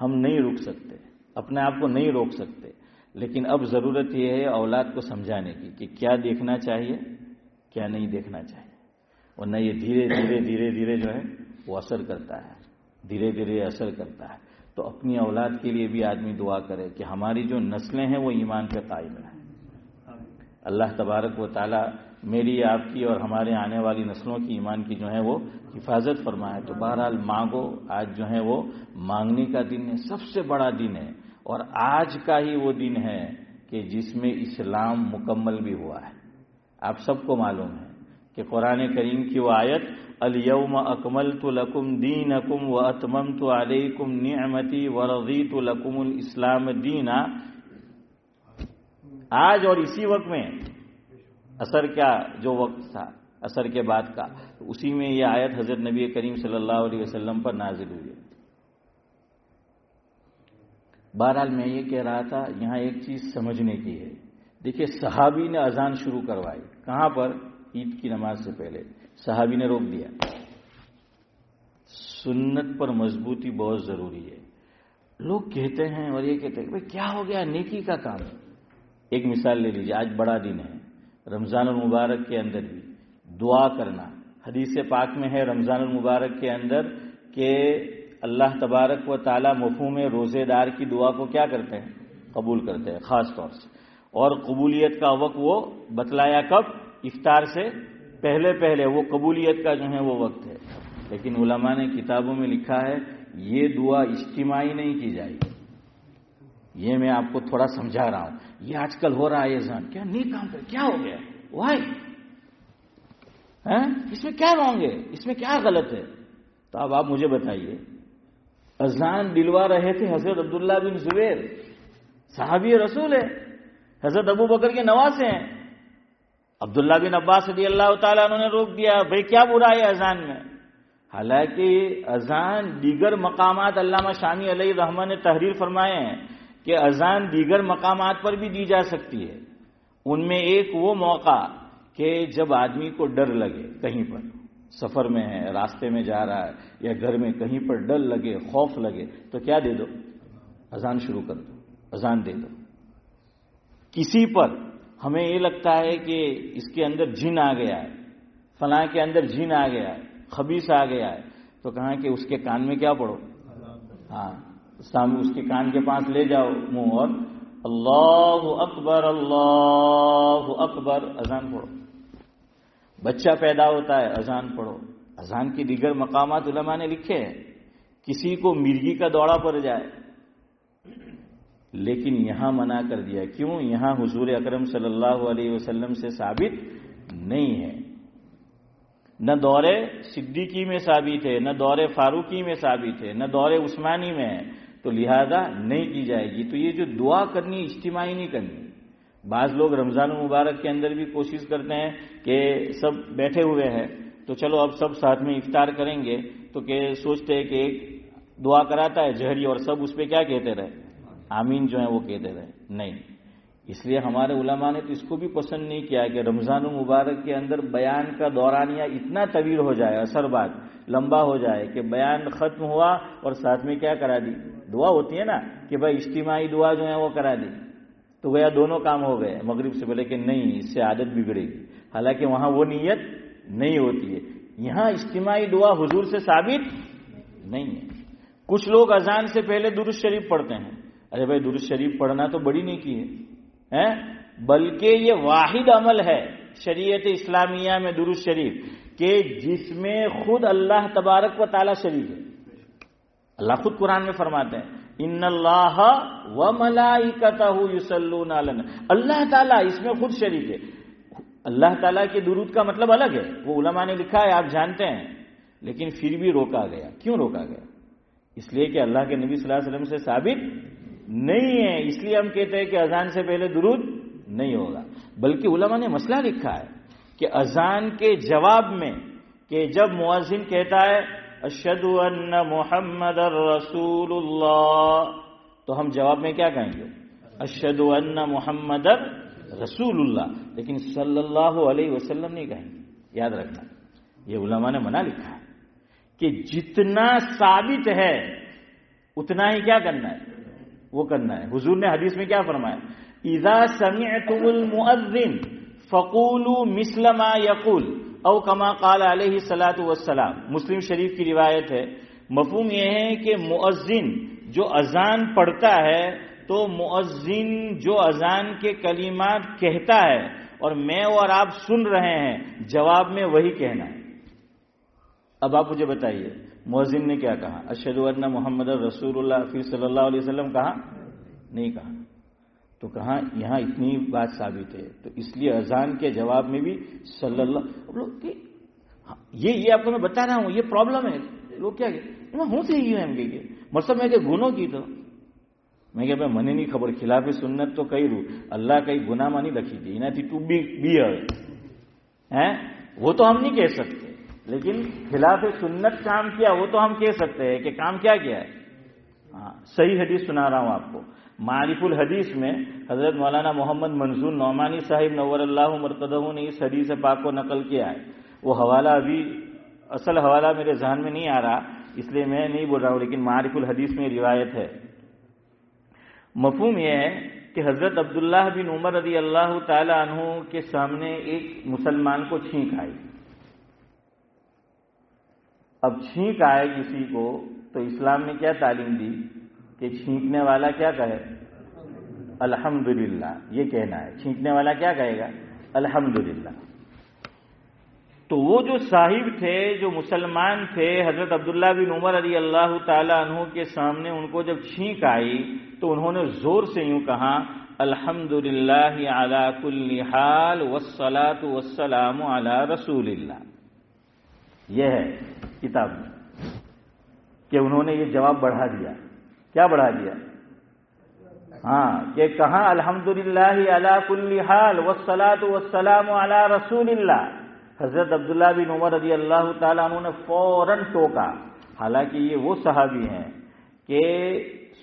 [SPEAKER 1] ہم نہیں رک سکتے، اپنے آپ کو نہیں روک سکتے. لیکن اب ضرورت یہ ہے اولاد کو سمجھانے کی کہ کیا دیکھنا چاہیے، کیا نہیں دیکھنا چاہیے. ورنہ یہ دھیرے دھیرے دھیرے دھیرے جو ہے وہ اثر کرتا ہے، دھیرے دھیرے اثر کرتا ہے. تو اپنی اولاد کے لیے بھی آدمی دعا کرے کہ ہماری جو نسلیں ہیں وہ ایمان پہ قائم رہیں. اللہ تبارک و تعالی میری، آپ کی اور ہمارے آنے والی نسلوں کی ایمان کی جو ہے وہ حفاظت فرمائے. تو بہرحال مانگو، آج جو ہے وہ مانگنے کا دن ہے، سب سے بڑا دن ہے. اور آج کا ہی وہ دن ہے کہ جس میں اسلام مکمل بھی ہوا ہے. آپ سب کو معلوم ہے کہ قرآن کریم کی وہ آیت الیوم اکملت لکم دینکم واتممت علیکم نعمتی ورضیت لکم الاسلام دینا، آج اور اسی وقت میں عصر کا جو وقت تھا، عصر کے بعد کا، اسی میں یہ آیت حضرت نبی کریم صلی اللہ علیہ وسلم پر نازل ہوئی ہے. بہرحال میں یہ کہہ رہا تھا، یہاں ایک چیز سمجھنے کی ہے دیکھیے صحابی نے اذان شروع کروائی، کہاں پر؟ عید کی نماز سے پہلے صحابی نے روک دیا۔ سنت پر مضبوطی بہت ضروری ہے۔ لوگ کہتے ہیں اور یہ کہتے ہیں بھائی کیا ہو گیا، نیکی کا کام ہے۔ ایک مثال لے لیجیے، آج بڑا دن ہے، رمضان المبارک کے اندر بھی دعا کرنا، حدیث پاک میں ہے رمضان المبارک کے اندر کہ اللہ تبارک و تعالی مفہوم روزے دار کی دعا کو کیا کرتے ہیں؟ قبول کرتے ہیں خاص طور سے، اور قبولیت کا وقت وہ بتلایا کب؟ افطار سے پہلے پہلے، وہ قبولیت کا جو ہے وہ وقت ہے۔ لیکن علماء نے کتابوں میں لکھا ہے یہ دعا اجتماعی نہیں کی جائے گی۔ یہ میں آپ کو تھوڑا سمجھا رہا ہوں، یہ آج کل ہو رہا ہے اذان، کیا نہیں کام کر، کیا ہو گیا، وائی، اس میں کیا رانگ ہے، اس میں کیا غلط ہے؟ تو اب آپ مجھے بتائیے، اذان دلوا رہے تھے حضرت عبداللہ بن زبیر، صحابی رسول ہے، حضرت ابو بکر کے نواسے ہیں۔ عبداللہ بن عباس رضی اللہ تعالیٰ عنہ نے روک دیا، بھائی کیا برا ہے اذان میں؟ حالانکہ اذان دیگر مقامات، علامہ شامی علیہ الرحمہ نے تحریر فرمائے ہیں کہ اذان دیگر مقامات پر بھی دی جا سکتی ہے۔ ان میں ایک وہ موقع کہ جب آدمی کو ڈر لگے، کہیں پر سفر میں ہے، راستے میں جا رہا ہے، یا گھر میں کہیں پر ڈر لگے، خوف لگے، تو کیا دے دو؟ اذان شروع کر دو، اذان دے دو۔ کسی پر ہمیں یہ لگتا ہے کہ اس کے اندر جن آ گیا ہے، فلاں کے اندر جن آ گیا ہے، خبیث آ گیا ہے، تو کہاں کہ اس کے کان میں کیا پڑھو؟ ہاں، سامنے اس کے کان کے پاس لے جاؤ منہ، اور اللہ اکبر اللہ اکبر، اذان پڑھو۔ بچہ پیدا ہوتا ہے، اذان پڑھو۔ اذان کے دیگر مقامات علماء نے لکھے ہیں، کسی کو مرغی کا دوڑا پڑ جائے، لیکن یہاں منع کر دیا، کیوں؟ یہاں حضور اکرم صلی اللہ علیہ وسلم سے ثابت نہیں ہے، نہ دور صدیقی میں ثابت ہے، نہ دور فاروقی میں ثابت ہے، نہ دور عثمانی میں ہے، تو لہذا نہیں کی جائے گی۔ تو یہ جو دعا کرنی اجتماعی نہیں کرنی۔ بعض لوگ رمضان المبارک کے اندر بھی کوشش کرتے ہیں کہ سب بیٹھے ہوئے ہیں تو چلو اب سب ساتھ میں افطار کریں گے، تو کہ سوچتے ہیں کہ ایک دعا کراتا ہے جہری اور سب اس پہ کیا کہتے رہے؟ آمین جو ہے وہ کہتے رہے۔ نہیں، اس لیے ہمارے علماء نے تو اس کو بھی پسند نہیں کیا کہ رمضان المبارک کے اندر بیان کا دورانیہ اتنا طویل ہو جائے، اثر بعد لمبا ہو جائے کہ بیان ختم ہوا اور ساتھ میں کیا کرا دی؟ دعا ہوتی ہے نا کہ بھائی اجتماعی دعا جو ہے وہ کرا دی، تو گویا دونوں کام ہو گئے مغرب سے پہلے، کہ نہیں اس سے عادت بگڑے گی، حالانکہ وہاں وہ نیت نہیں ہوتی ہے۔ یہاں اجتماعی دعا حضور سے ثابت نہیں ہے۔ کچھ لوگ اذان سے پہلے درود شریف پڑھتے ہیں، ارے بھائی درود شریف پڑھنا تو بڑی نیکی ہے، بلکہ یہ واحد عمل ہے شریعت اسلامیہ میں درود شریف کہ جس میں خود اللہ تبارک و تعالی شریک ہے۔ اللہ خود قرآن میں فرماتے ہیں ان اللہ وملائکتہ یصلون علی النبی، اللہ تعالیٰ اس میں خود شریک ہے۔ اللہ تعالیٰ کے درود کا مطلب الگ ہے، وہ علماء نے لکھا ہے، آپ جانتے ہیں، لیکن پھر بھی روکا گیا۔ کیوں روکا گیا؟ اس لیے کہ اللہ کے نبی صلی اللہ علیہ وسلم سے ثابت نہیں ہے، اس لیے ہم کہتے ہیں کہ اذان سے پہلے درود نہیں ہوگا۔ بلکہ علماء نے مسئلہ لکھا ہے کہ اذان کے جواب میں کہ جب مؤذن کہتا ہے اشہد ان محمد رسول اللہ، تو ہم جواب میں کیا کہیں گے؟ اشہد ان محمد رسول اللہ، لیکن صلی اللہ علیہ وسلم نہیں کہیں گے۔ یاد رکھنا، یہ علماء نے منع لکھا ہے کہ جتنا ثابت ہے اتنا ہی کیا کرنا ہے؟ وہ کرنا ہے۔ حضور نے حدیث میں کیا فرمایا؟ اذا سمعتم المؤذن فقولوا مثل ما يقول او کما قال علیہ الصلاۃ والسلام، مسلم شریف کی روایت ہے۔ مفہوم یہ ہے کہ مؤذن جو اذان پڑھتا ہے تو مؤذن جو اذان کے کلمات کہتا ہے اور میں اور آپ سن رہے ہیں، جواب میں وہی کہنا ہے۔ اب آپ مجھے بتائیے مؤذن نے کیا کہا؟ اشہد ان محمد رسول اللہ، پھر صلی اللہ علیہ وسلم کہا؟ نہیں کہا۔ تو کہاں یہاں اتنی بات ثابت ہے، تو اس لیے اذان کے جواب میں بھی صلی اللہ، یہ آپ کو میں بتا رہا ہوں، یہ پرابلم ہے۔ لوگ کیا ہوں سے ہی ہیں کہ مطلب میں کہ گناہ کی تو میں کہ મને નહીં ખબર ખિલાફ સુન્નત તો કર્યું અલ્લાહ કઈ ગુનામાં નહીં લખી દી એનાથી તું બી ہے وہ تو ہم نہیں کہہ سکتے، لیکن خلاف سنت کام کیا وہ تو ہم کہہ سکتے ہیں کہ کام کیا کیا ہے۔ ہاں صحیح حدیث سنا رہا ہوں آپ کو، معارف الحدیث میں حضرت مولانا محمد منظور نعمانی صاحب نور اللہ مرتضہ نے اس حدیث پاک کو نقل کیا ہے. وہ حوالہ ابھی اصل حوالہ میرے ذہن میں نہیں آ رہا اس لیے میں نہیں بول رہا ہوں، لیکن معارف الحدیث میں روایت ہے. مفہوم یہ ہے کہ حضرت عبداللہ بن عمر رضی اللہ تعالی عنہ کے سامنے ایک مسلمان کو چھینک آئی. اب چھینک آئے کسی کو تو اسلام نے کیا تعلیم دی کہ چھینکنے والا کیا کہے؟ الحمدللہ. یہ کہنا ہے. چھینکنے والا کیا کہے گا؟ الحمدللہ. تو وہ جو صاحب تھے، جو مسلمان تھے، حضرت عبداللہ بن عمر رضی اللہ تعالی عنہ کے سامنے ان کو جب چھینک آئی تو انہوں نے زور سے یوں کہا الحمدللہ علی کل حال والصلاۃ والسلام علی رسول اللہ. یہ ہے کتاب میں کہ انہوں نے یہ جواب بڑھا دیا. کیا بڑھا دیا؟ ہاں، کہ کہا الحمدللہ علی کل حال والصلاۃ والسلام علی رسول اللہ. حضرت عبداللہ بن عمر رضی اللہ تعالیٰ عنہ نے فوراً ٹوکا. حالانکہ یہ وہ صحابی ہیں کہ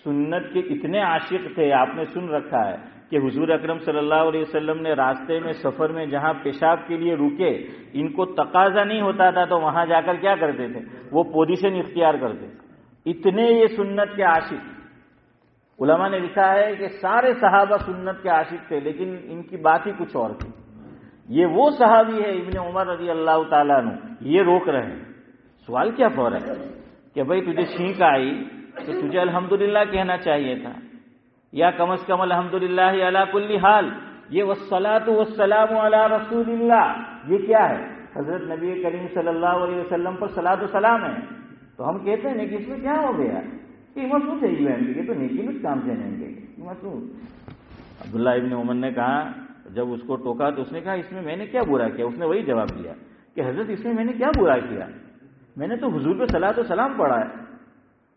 [SPEAKER 1] سنت کے اتنے عاشق تھے، آپ نے سن رکھا ہے کہ حضور اکرم صلی اللہ علیہ وسلم نے راستے میں سفر میں جہاں پیشاب کے لیے رکے، ان کو تقاضا نہیں ہوتا تھا تو وہاں جا کر کیا کرتے تھے؟ وہ پوزیشن اختیار کرتے. اتنے یہ سنت کے عاشق. علماء نے لکھا ہے کہ سارے صحابہ سنت کے عاشق تھے، لیکن ان کی بات ہی کچھ اور تھی. یہ وہ صحابی ہے ابن عمر رضی اللہ تعالیٰ عنہ، یہ روک رہے ہیں. سوال کیا فور ہے کہ بھئی تجھے چھینک آئی تو تجھے الحمدللہ کہنا چاہیے تھا، یا کم از کم الحمدللہ علی کل حال. یہ والصلاۃ والسلام علی رسول اللہ، یہ کیا ہے؟ حضرت نبی کریم صلی اللہ علیہ وسلم پر صلاۃ و سلام ہے. تو ہم کہتے ہیں کہ اس میں کیا ہو گیا کہ مسعود ہے یہ تو نیکی میں کام سے نہیں گئے مسعود. عبداللہ ابن عمر نے کہا، جب اس کو ٹوکا تو اس نے کہا اس میں میں نے کیا برا کیا؟ اس نے وہی جواب دیا کہ حضرت اس میں نے کیا برا کیا؟ میں نے تو حضور پہ صلاۃ و سلام پڑھا ہے.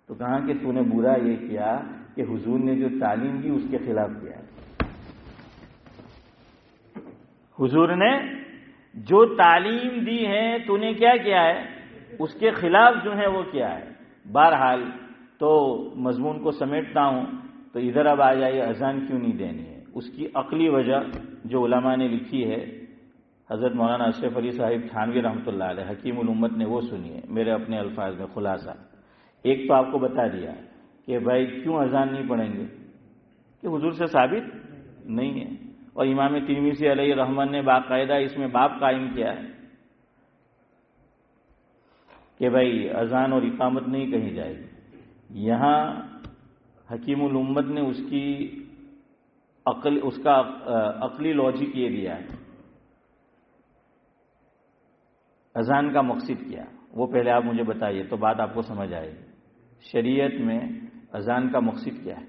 [SPEAKER 1] تو کہا کہ تو نے برا یہ کیا کہ حضور نے جو تعلیم دی اس کے خلاف کیا ہے. حضور نے جو تعلیم دی ہے تو نے کیا کیا ہے؟ اس کے خلاف جو ہے وہ کیا ہے. بہرحال تو مضمون کو سمیٹتا ہوں تو ادھر اب آ جائیے اذان کیوں نہیں دینی ہے. اس کی عقلی وجہ جو علماء نے لکھی ہے، حضرت مولانا اشرف علی صاحب تھانوی رحمۃ اللہ علیہ حکیم الامت نے وہ سنی ہے میرے اپنے الفاظ میں خلاصہ. ایک تو آپ کو بتا دیا کہ بھائی کیوں اذان نہیں پڑھیں گے کہ حضور سے ثابت نہیں ہے، اور امام ترمذی علیہ رحمت نے باقاعدہ اس میں باب قائم کیا ہے کہ بھائی اذان اور اقامت نہیں کہی جائے گی. یہاں حکیم الامت نے اس کا عقلی لاجک یہ دیا ہے. اذان کا مقصد کیا وہ پہلے آپ مجھے بتائیے تو بات آپ کو سمجھ آئے گی. شریعت میں اذان کا مقصد کیا ہے؟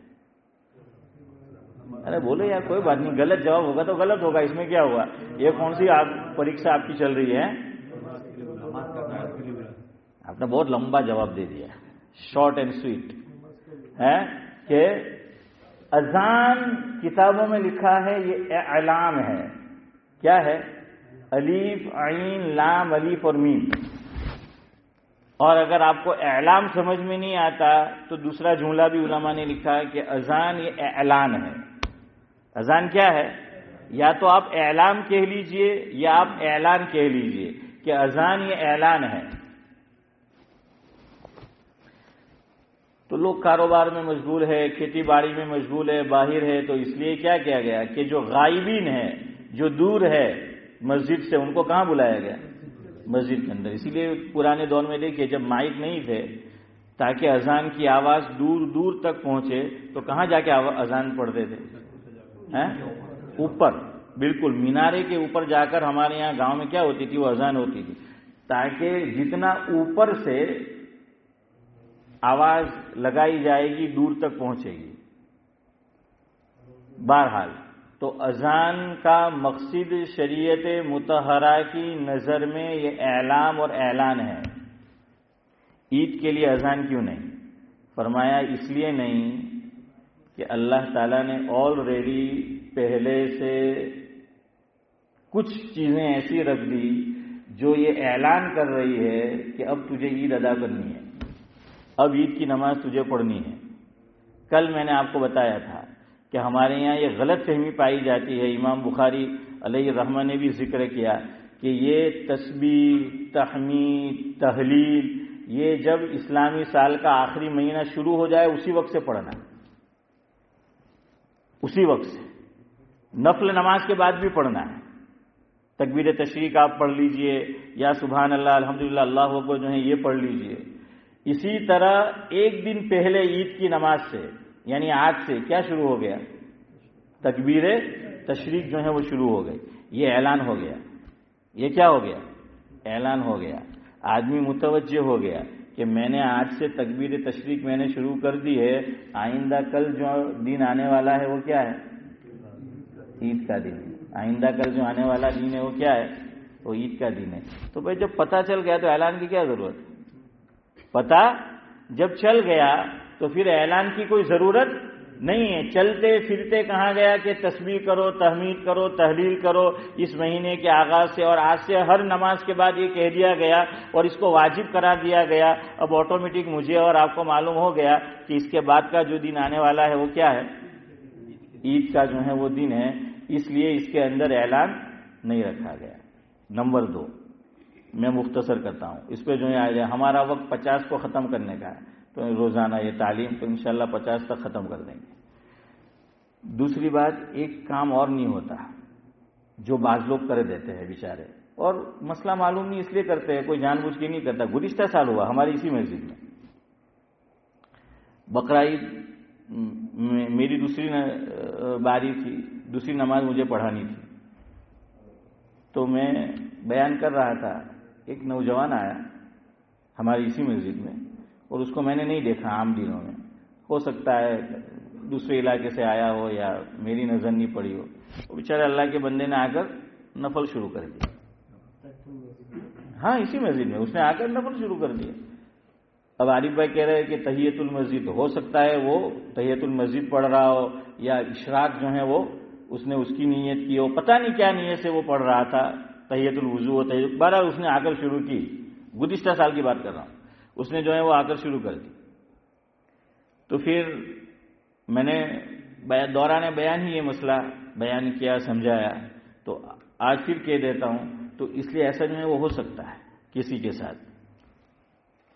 [SPEAKER 1] ارے بولو یار، کوئی بات نہیں، غلط جواب ہوگا تو غلط ہوگا، اس میں کیا ہوا؟ یہ کون سی پریکشا آپ کی چل رہی ہے؟ آپ نے بہت لمبا جواب دے دیا، شارٹ اینڈ سویٹ ہے کہ اذان کتابوں میں لکھا ہے یہ اعلام ہے. کیا ہے؟ الف عین لام الف اور میم. اور اگر آپ کو اعلام سمجھ میں نہیں آتا تو دوسرا جملہ بھی علماء نے لکھا ہے کہ اذان یہ اعلان ہے. اذان کیا ہے؟ یا تو آپ اعلام کہہ لیجئے یا آپ اعلان کہہ لیجئے کہ اذان یہ اعلان ہے. تو لوگ کاروبار میں مشغول ہے، کھیتی باڑی میں مشغول ہے، باہر ہے، تو اس لیے کیا کیا گیا کہ جو غائبین ہے، جو دور ہے مسجد سے، ان کو کہاں بلایا گیا؟ مسجد کے اندر. اسی لیے پرانے دور میں دیکھیے جب مائک نہیں تھے تاکہ اذان کی آواز دور دور تک پہنچے تو کہاں جا کے اذان پڑھتے تھے؟ اوپر، بالکل مینارے کے اوپر جا کر. ہمارے یہاں گاؤں میں کیا ہوتی تھی؟ وہ اذان ہوتی تھی تاکہ جتنا اوپر سے آواز لگائی جائے گی دور تک پہنچے گی. بہرحال تو اذان کا مقصد شریعت مطہرہ کی نظر میں یہ اعلام اور اعلان ہے. عید کے لیے اذان کیوں نہیں؟ فرمایا اس لیے نہیں کہ اللہ تعالیٰ نے آلریڈی پہلے سے کچھ چیزیں ایسی رکھ دی جو یہ اعلان کر رہی ہے کہ اب تجھے عید ادا کرنی ہے، اب عید کی نماز تجھے پڑھنی ہے. کل میں نے آپ کو بتایا تھا کہ ہمارے یہاں یہ غلط فہمی پائی جاتی ہے. امام بخاری علیہ الرحمہ نے بھی ذکر کیا کہ یہ تسبیح، تحمید، تہلیل یہ جب اسلامی سال کا آخری مہینہ شروع ہو جائے اسی وقت سے پڑھنا ہے. اسی وقت سے نفل نماز کے بعد بھی پڑھنا ہے. تکبیر تشریق آپ پڑھ لیجئے یا سبحان اللہ الحمدللہ اللہ اکبر جو ہے یہ پڑھ لیجئے. اسی طرح ایک دن پہلے عید کی نماز سے یعنی آج سے کیا شروع ہو گیا؟ تکبیر تشریق جو ہے وہ شروع ہو گئی. یہ اعلان ہو گیا. یہ کیا ہو گیا؟ اعلان ہو گیا. آدمی متوجہ ہو گیا کہ میں نے آج سے تکبیر تشریق میں نے شروع کر دی ہے. آئندہ کل جو دن آنے والا ہے وہ کیا ہے؟ عید کا دن ہے. آئندہ کل جو آنے والا دن ہے وہ کیا ہے؟ وہ عید کا دن ہے. تو بھائی جب پتہ چل گیا تو اعلان کی کیا ضرورت؟ پتہ جب چل گیا تو پھر اعلان کی کوئی ضرورت نہیں ہے. چلتے پھرتے کہاں گیا کہ تسبیح کرو، تحمید کرو، تہلیل کرو اس مہینے کے آغاز سے، اور آج سے ہر نماز کے بعد یہ کہہ دیا گیا اور اس کو واجب قرار دیا گیا. اب آٹومیٹک مجھے اور آپ کو معلوم ہو گیا کہ اس کے بعد کا جو دن آنے والا ہے وہ کیا ہے؟ عید کا جو ہے وہ دن ہے. اس لیے اس کے اندر اعلان نہیں رکھا گیا. نمبر 2 میں مختصر کرتا ہوں. اس پہ جو ہے ہمارا وقت 50 کو ختم کرنے کا ہے تو روزانہ یہ تعلیم تو انشاءاللہ 50 تک ختم کر دیں گے. دوسری بات، ایک کام اور نہیں ہوتا جو بعض لوگ کر دیتے ہیں بیچارے، اور مسئلہ معلوم نہیں اس لیے کرتے ہیں، کوئی جان بوجھ کے نہیں کرتا. گزشتہ سال ہوا ہماری اسی مسجد میں بقرعید، میری دوسری باری تھی، دوسری نماز مجھے پڑھانی تھی. تو میں بیان کر رہا تھا، ایک نوجوان آیا ہماری اسی مسجد میں اور اس کو میں نے نہیں دیکھا عام دنوں میں. ہو سکتا ہے دوسرے علاقے سے آیا ہو یا میری نظر نہیں پڑی ہو. وہ بیچارے اللہ کے بندے نے آ کر نفل شروع کر دیا. ہاں اسی مسجد میں اس نے آ کر نفل شروع کر دیا. اب عارف بھائی کہہ رہے ہیں کہ تحیت المسجد، ہو سکتا ہے وہ تحیت المسجد پڑھ رہا ہو یا اشراق جو ہے وہ اس نے اس کی نیت کی ہو، پتہ نہیں کیا نیت سے وہ پڑھ رہا تھا. تحیت الوضو بہرحال اس نے آ کر شروع کی. گزشتہ سال کی بات کر رہا ہوں. اس نے جو ہے وہ آ کر شروع کر دی. تو پھر میں نے دوران بیان ہی یہ مسئلہ بیان کیا، سمجھایا. تو آج پھر کہہ دیتا ہوں، تو اس لیے ایسا جو ہے وہ ہو سکتا ہے کسی کے ساتھ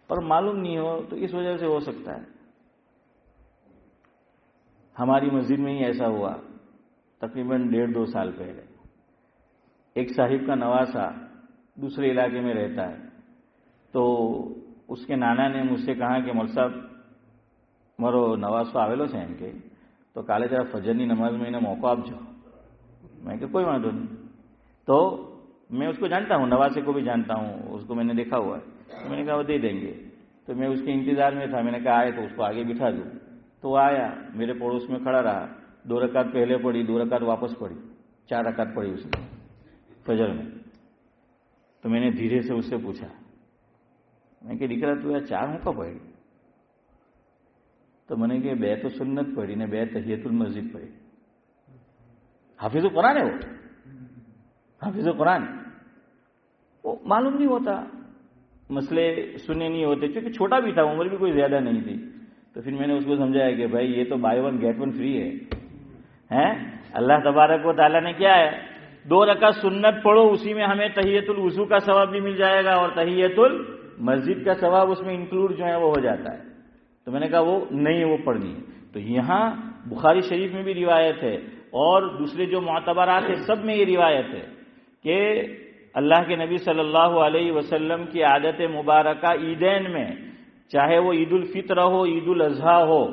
[SPEAKER 1] اور معلوم نہیں ہو تو اس وجہ سے ہو سکتا ہے. ہماری مسجد میں ہی ایسا ہوا تقریباً 1.5-2 سال پہلے. ایک صاحب کا نواسا دوسرے علاقے میں رہتا ہے. تو اس کے نانا نے مجھ سے کہا کہ مول صاحب મારો નવાસો આવેલો છે એમ કે તો કાલે જરા ફજરની નમાઝમાં એને મોકો આપજો. میں کہ کوئی بات نہیں. تو میں اس کو جانتا ہوں، نواسے کو بھی جانتا ہوں، اس کو میں نے دیکھا ہوا ہے. تو میں نے کہا وہ دے دیں گے. تو میں اس کے انتظار میں تھا. میں نے کہا آئے تو اس کو آگے بٹھا دوں. تو وہ آیا، میرے پڑوس میں کھڑا رہا. 2 رکعت پہلے پڑھی، 2 رکعت واپس پڑھی، 4 رکعت پڑھی اس نے فجر میں. تو میں نے دھیرے سے اس سے پوچھا، میں کہ દીકરા તું આ 4 હું કા પડી؟ تو میں نے کہ 2 تو سنت پڑھی نے، 2 تحیت المسجد پڑھی. حافظ قرآن ہے وہ، حافظ قرآن. وہ معلوم نہیں ہوتا، مسئلے سنے نہیں ہوتے، کیونکہ چھوٹا بھی تھا، عمر بھی کوئی زیادہ نہیں تھی. تو پھر میں نے اس کو سمجھایا کہ بھائی یہ تو بائی 1 گیٹ 1 فری ہے. اللہ تبارک و تعالیٰ نے کیا ہے، 2 رکعت سنت پڑھو، اسی میں ہمیں تحیت الوضو کا ثواب بھی مل جائے گا اور تحیت المسجد کا ثواب اس میں انکلوڈ جو ہے وہ ہو جاتا ہے. تو میں نے کہا وہ نہیں، وہ پڑھنی ہے. تو یہاں بخاری شریف میں بھی روایت ہے اور دوسرے جو معتبرات ہیں سب میں یہ روایت ہے کہ اللہ کے نبی صلی اللہ علیہ وسلم کی عادت مبارکہ عیدین میں، چاہے وہ عید الفطر ہو، عید الاضحیٰ ہو،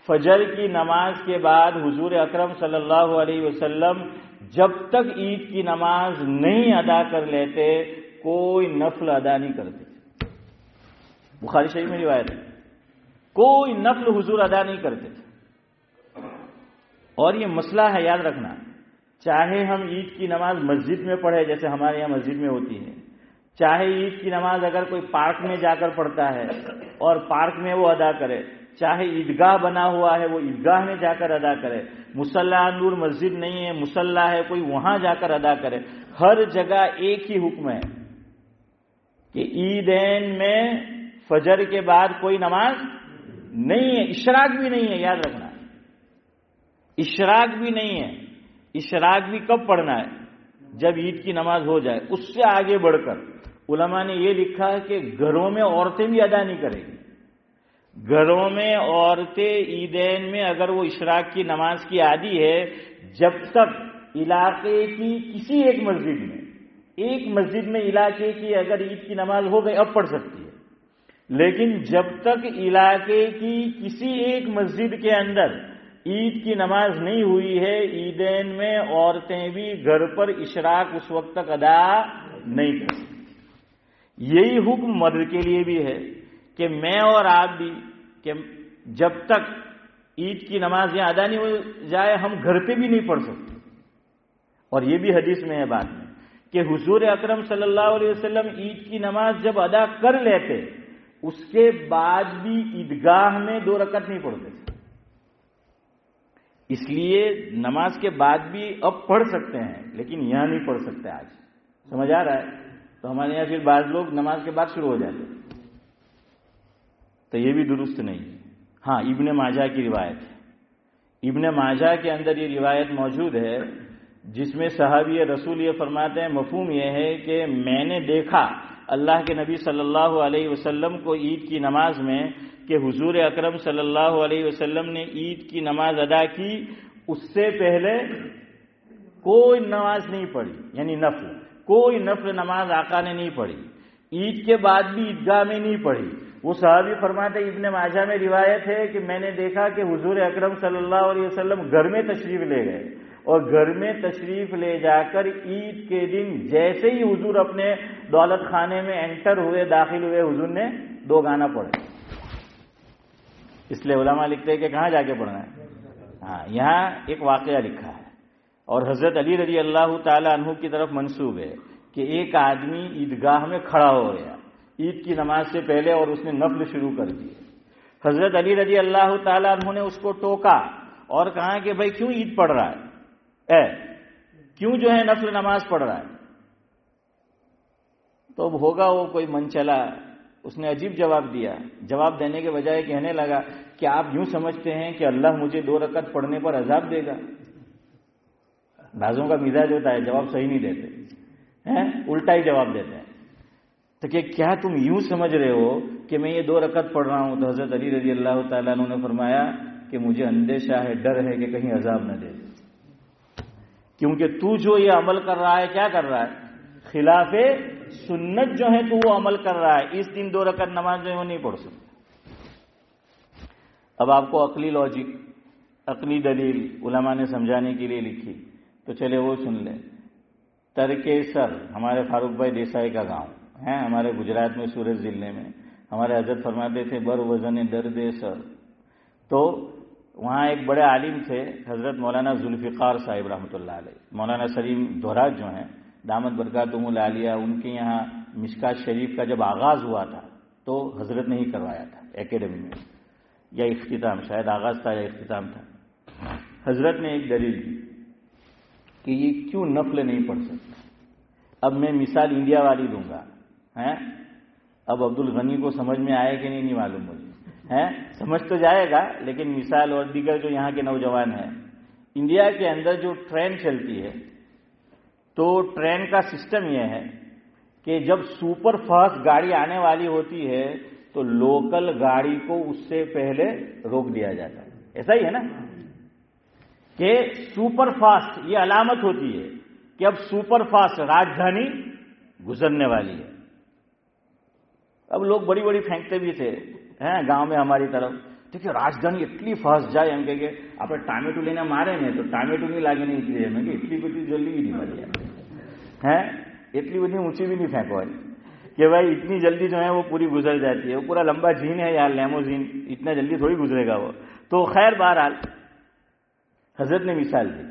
[SPEAKER 1] فجر کی نماز کے بعد حضور اکرم صلی اللہ علیہ وسلم جب تک عید کی نماز نہیں ادا کر لیتے کوئی نفل ادا نہیں کرتے. بخاری شریف میں روایت ہے، کوئی نفل حضور ادا نہیں کرتے تھے. اور یہ مسئلہ ہے، یاد رکھنا، چاہے ہم عید کی نماز مسجد میں پڑھے جیسے ہمارے یہاں مسجد میں ہوتی ہے، چاہے عید کی نماز اگر کوئی پارک میں جا کر پڑھتا ہے اور پارک میں وہ ادا کرے، چاہے عیدگاہ بنا ہوا ہے وہ عیدگاہ میں جا کر ادا کرے، مصلی نور مسجد نہیں ہے مصلی ہے کوئی وہاں جا کر ادا کرے، ہر جگہ ایک ہی حکم ہے کہ عیدین میں فجر کے بعد کوئی نماز نہیں ہے، اشراق بھی نہیں ہے. یاد رکھنا، اشراق بھی نہیں ہے. اشراق بھی کب پڑھنا ہے؟ جب عید کی نماز ہو جائے. اس سے آگے بڑھ کر علماء نے یہ لکھا کہ گھروں میں عورتیں بھی ادا نہیں کریں گی. گھروں میں عورتیں عیدین میں اگر وہ اشراق کی نماز کی عادی ہے، جب تک علاقے کی کسی ایک مسجد میں علاقے کی اگر عید کی نماز ہو گئی اب پڑھ سکتی ہے. لیکن جب تک علاقے کی کسی ایک مسجد کے اندر عید کی نماز نہیں ہوئی ہے، عیدین میں عورتیں بھی گھر پر اشراق اس وقت تک ادا نہیں کر سکتی. یہی حکم مرد کے لیے بھی ہے کہ میں اور آپ بھی کہ جب تک عید کی نماز یہاں ادا نہیں ہو جائے ہم گھر پہ بھی نہیں پڑھ سکتے. اور یہ بھی حدیث میں ہے بعد میں کہ حضور اکرم صلی اللہ علیہ وسلم عید کی نماز جب ادا کر لیتے اس کے بعد بھی عیدگاہ میں 2 رکعت نہیں پڑھتے تھے. اس لیے نماز کے بعد بھی اب پڑھ سکتے ہیں لیکن یہاں نہیں پڑھ سکتے. آج سمجھ آ رہا ہے؟ تو ہمارے یہاں پھر بعض لوگ نماز کے بعد شروع ہو جاتے ہیں، تو یہ بھی درست نہیں. ہاں، ابن ماجہ کی روایت ہے. ابن ماجہ کے اندر یہ روایت موجود ہے جس میں صحابی رسول یہ فرماتے ہیں، مفہوم یہ ہے کہ میں نے دیکھا اللہ کے نبی صلی اللہ علیہ وسلم کو عید کی نماز میں کہ حضور اکرم صلی اللہ علیہ وسلم نے عید کی نماز ادا کی، اس سے پہلے کوئی نماز نہیں پڑھی، یعنی نفل کوئی نفل نماز آقا نے نہیں پڑھی. عید کے بعد بھی عیدگاہ میں نہیں پڑھی. وہ صحابی فرماتے ابن ماجہ میں روایت ہے کہ میں نے دیکھا کہ حضور اکرم صلی اللہ علیہ وسلم گھر میں تشریف لے گئے اور گھر میں تشریف لے جا کر عید کے دن جیسے ہی حضور اپنے دولت خانے میں انٹر ہوئے، داخل ہوئے، حضور نے 2 گانا پڑھے. اس لیے علماء لکھتے ہیں کہ کہاں جا کے پڑھنا ہے. ہاں، یہاں ایک واقعہ لکھا ہے اور حضرت علی رضی اللہ تعالی عنہ کی طرف منسوب ہے کہ ایک آدمی عیدگاہ میں کھڑا ہو گیا عید کی نماز سے پہلے اور اس نے نفل شروع کر دی. حضرت علی رضی اللہ تعالی عنہ نے اس کو ٹوکا اور کہا کہ بھائی کیوں عید پڑھ رہا ہے، کیوں جو ہے نفل نماز پڑھ رہا ہے؟ تو اب ہوگا وہ کوئی من چلا، اس نے عجیب جواب دیا. جواب دینے کے بجائے کہنے لگا کہ آپ یوں سمجھتے ہیں کہ اللہ مجھے 2 رکعت پڑھنے پر عذاب دے گا؟ بعضوں کا مزاج ہوتا ہے جواب صحیح نہیں دیتے ہیں، الٹا ہی جواب دیتے ہیں. تو کہ کیا تم یوں سمجھ رہے ہو کہ میں یہ 2 رکعت پڑھ رہا ہوں؟ تو حضرت علی رضی اللہ تعالیٰ عنہ نے فرمایا کہ مجھے اندیشہ ہے، ڈر ہے کہ کہیں عذاب نہ دے، کیونکہ تو جو یہ عمل کر رہا ہے کیا کر رہا ہے؟ خلاف سنت جو ہے تو وہ عمل کر رہا ہے. اس دن 2 رکعت نماز جو ہے وہ نہیں پڑھ سکتا. اب آپ کو عقلی لاجک، عقلی دلیل علماء نے سمجھانے کے لیے لکھی تو چلے وہ سن لیں. ترکیسر ہمارے فاروق بھائی دیسائی کا گاؤں ہے، ہمارے گجرات میں سورت ضلع میں. ہمارے حضرت فرماتے تھے بر وزن درد سر. تو وہاں ایک بڑے عالم تھے حضرت مولانا ذوالفقار صاحب رحمۃ اللہ علیہ. مولانا سلیم دہراج جو ہیں دامت برکاتہم العالیہ، ان کے یہاں مشکات شریف کا جب آغاز ہوا تھا تو حضرت نے ہی کروایا تھا اکیڈمی میں، یا اختتام، شاید آغاز تھا یا اختتام تھا. حضرت نے ایک دلیل دی کہ یہ کیوں نفل نہیں پڑھ سکتا. اب میں مثال انڈیا والی دوں گا. اب عبد الغنی کو سمجھ میں آئے کہ نہیں معلوم مجھے، سمجھ تو جائے گا لیکن مثال اور دیگر جو یہاں کے نوجوان ہیں، انڈیا کے اندر جو ٹرین چلتی ہے تو ٹرین کا سسٹم یہ ہے کہ جب سپر فاسٹ گاڑی آنے والی ہوتی ہے تو لوکل گاڑی کو اس سے پہلے روک دیا جاتا ہے. ایسا ہی ہے نا کہ سپر فاسٹ یہ علامت ہوتی ہے کہ اب سپر فاسٹ راجدھانی گزرنے والی ہے. اب لوگ بڑی بڑی پھینکتے بھی تھے گاؤں میں ہماری طرف، دیکھیے راجدھانی اتنی فاسٹ جائے، ہم کہ آپ ٹامیٹو لینا مارے میں تو ٹامیٹو نہیں لاگے نہیں اتنی دیر میں کہ اتنی بڑی جلدی بھی نہیں مر جائے، اتنی بڑی اونچی بھی نہیں پھینکو کہ بھائی اتنی جلدی جو ہے وہ پوری گزر جاتی ہے. وہ پورا لمبا جھین ہے یار، لیموزین، اتنا جلدی تھوڑی گزرے گا وہ. تو خیر بہرحال حضرت نے مثال دی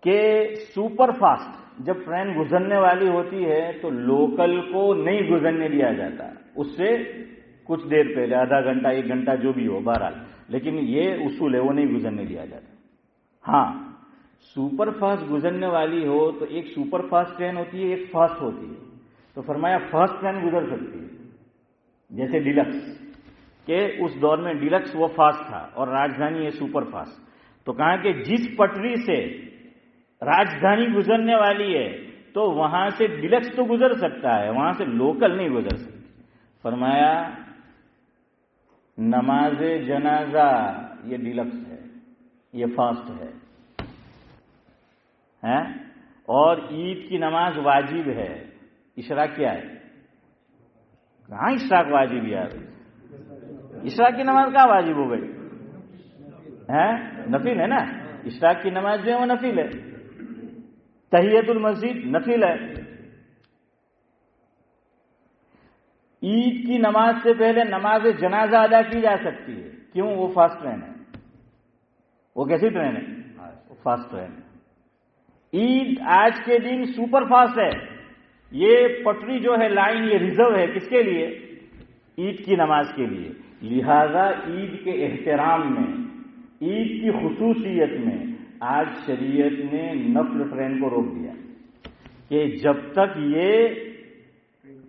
[SPEAKER 1] کہ سپر فاسٹ جب ٹرین گزرنے والی ہوتی ہے تو لوکل کو نہیں گزرنے دیا جاتا، اس سے کچھ دیر پہلے، آدھا گھنٹہ 1 گھنٹہ جو بھی ہو بہرحال، لیکن یہ اصول ہے وہ نہیں گزرنے دیا جاتا. ہاں سپر فاسٹ گزرنے والی ہو تو ایک سپر فاسٹ ٹرین ہوتی ہے، ایک فاسٹ ہوتی ہے. تو فرمایا فاسٹ ٹرین گزر سکتی ہے جیسے ڈیلکس، کہ اس دور میں ڈیلکس وہ فاسٹ تھا اور راجدھانی یہ سپر فاسٹ. تو کہا کہ جس پٹری سے راجدھانی گزرنے والی ہے تو وہاں سے ڈیلکس تو گزر سکتا ہے, وہاں سے لوکل نہیں گزر سکتی. فرمایا نماز جنازہ یہ ڈیلکس ہے, یہ فاسٹ ہے, اور عید کی نماز واجب ہے. اشراق کیا ہے؟ کہاں اشراق واجب یار؟ اشراق کی نماز کہاں واجب ہو گئی؟ نفل ہے نا. اشراق کی نماز جو ہے وہ نفل ہے. تحیت المسجد نفل ہے. عید کی نماز سے پہلے نماز جنازہ ادا کی جا سکتی ہے. کیوں؟ وہ فاسٹ ٹرین ہے. وہ کیسی ٹرین ہے؟ فاسٹ ٹرین ہے. عید آج کے دن سپر فاسٹ ہے. یہ پٹری جو ہے لائن یہ ریزرو ہے کس کے لیے؟ عید کی نماز کے لیے. لہذا عید کے احترام میں, عید کی خصوصیت میں آج شریعت نے نفل ٹرین کو روک دیا کہ جب تک یہ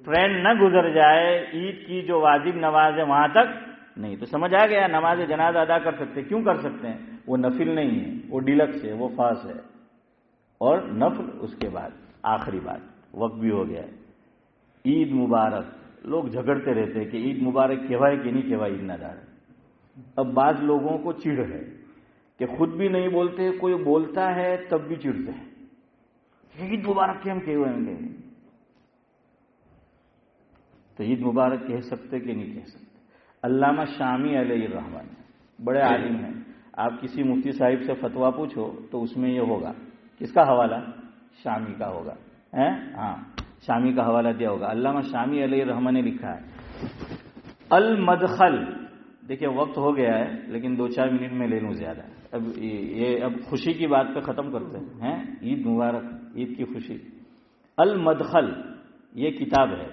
[SPEAKER 1] ٹرین نہ گزر جائے عید کی جو واجب نماز ہے وہاں تک نہیں. تو سمجھ آ گیا نماز جنازہ ادا کر سکتے. کیوں کر سکتے ہیں؟ وہ نفل نہیں ہے, وہ ڈیلکس ہے, وہ فاس ہے. اور نفل اس کے بعد. آخری بات, وقت بھی ہو گیا ہے. عید مبارک. لوگ جھگڑتے رہتے ہیں کہ عید مبارک کہوائے کہ نہیں کہوائے عید نہ دار. اب بعض لوگوں کو چڑ ہے کہ خود بھی نہیں بولتے, کوئی بولتا ہے تب بھی چڑتے ہیں عید مبارک کے ہم کہوائیں گے. تو عید مبارک کہہ سکتے کہ نہیں کہہ سکتے؟ علامہ شامی علیہ الرحمن بڑے عالم ہیں. آپ کسی مفتی صاحب سے فتویٰ پوچھو تو اس میں یہ ہوگا. کس کا حوالہ؟ شامی کا ہوگا. ہاں, شامی کا حوالہ دیا ہوگا. علامہ شامی علیہ الرحمن نے لکھا ہے المدخل. دیکھیں وقت ہو گیا ہے لیکن 2-4 منٹ میں لے لوں زیادہ. اب خوشی کی بات پہ ختم کرتے ہیں. عید مبارک, عید کی خوشی. المدخل یہ کتاب ہے.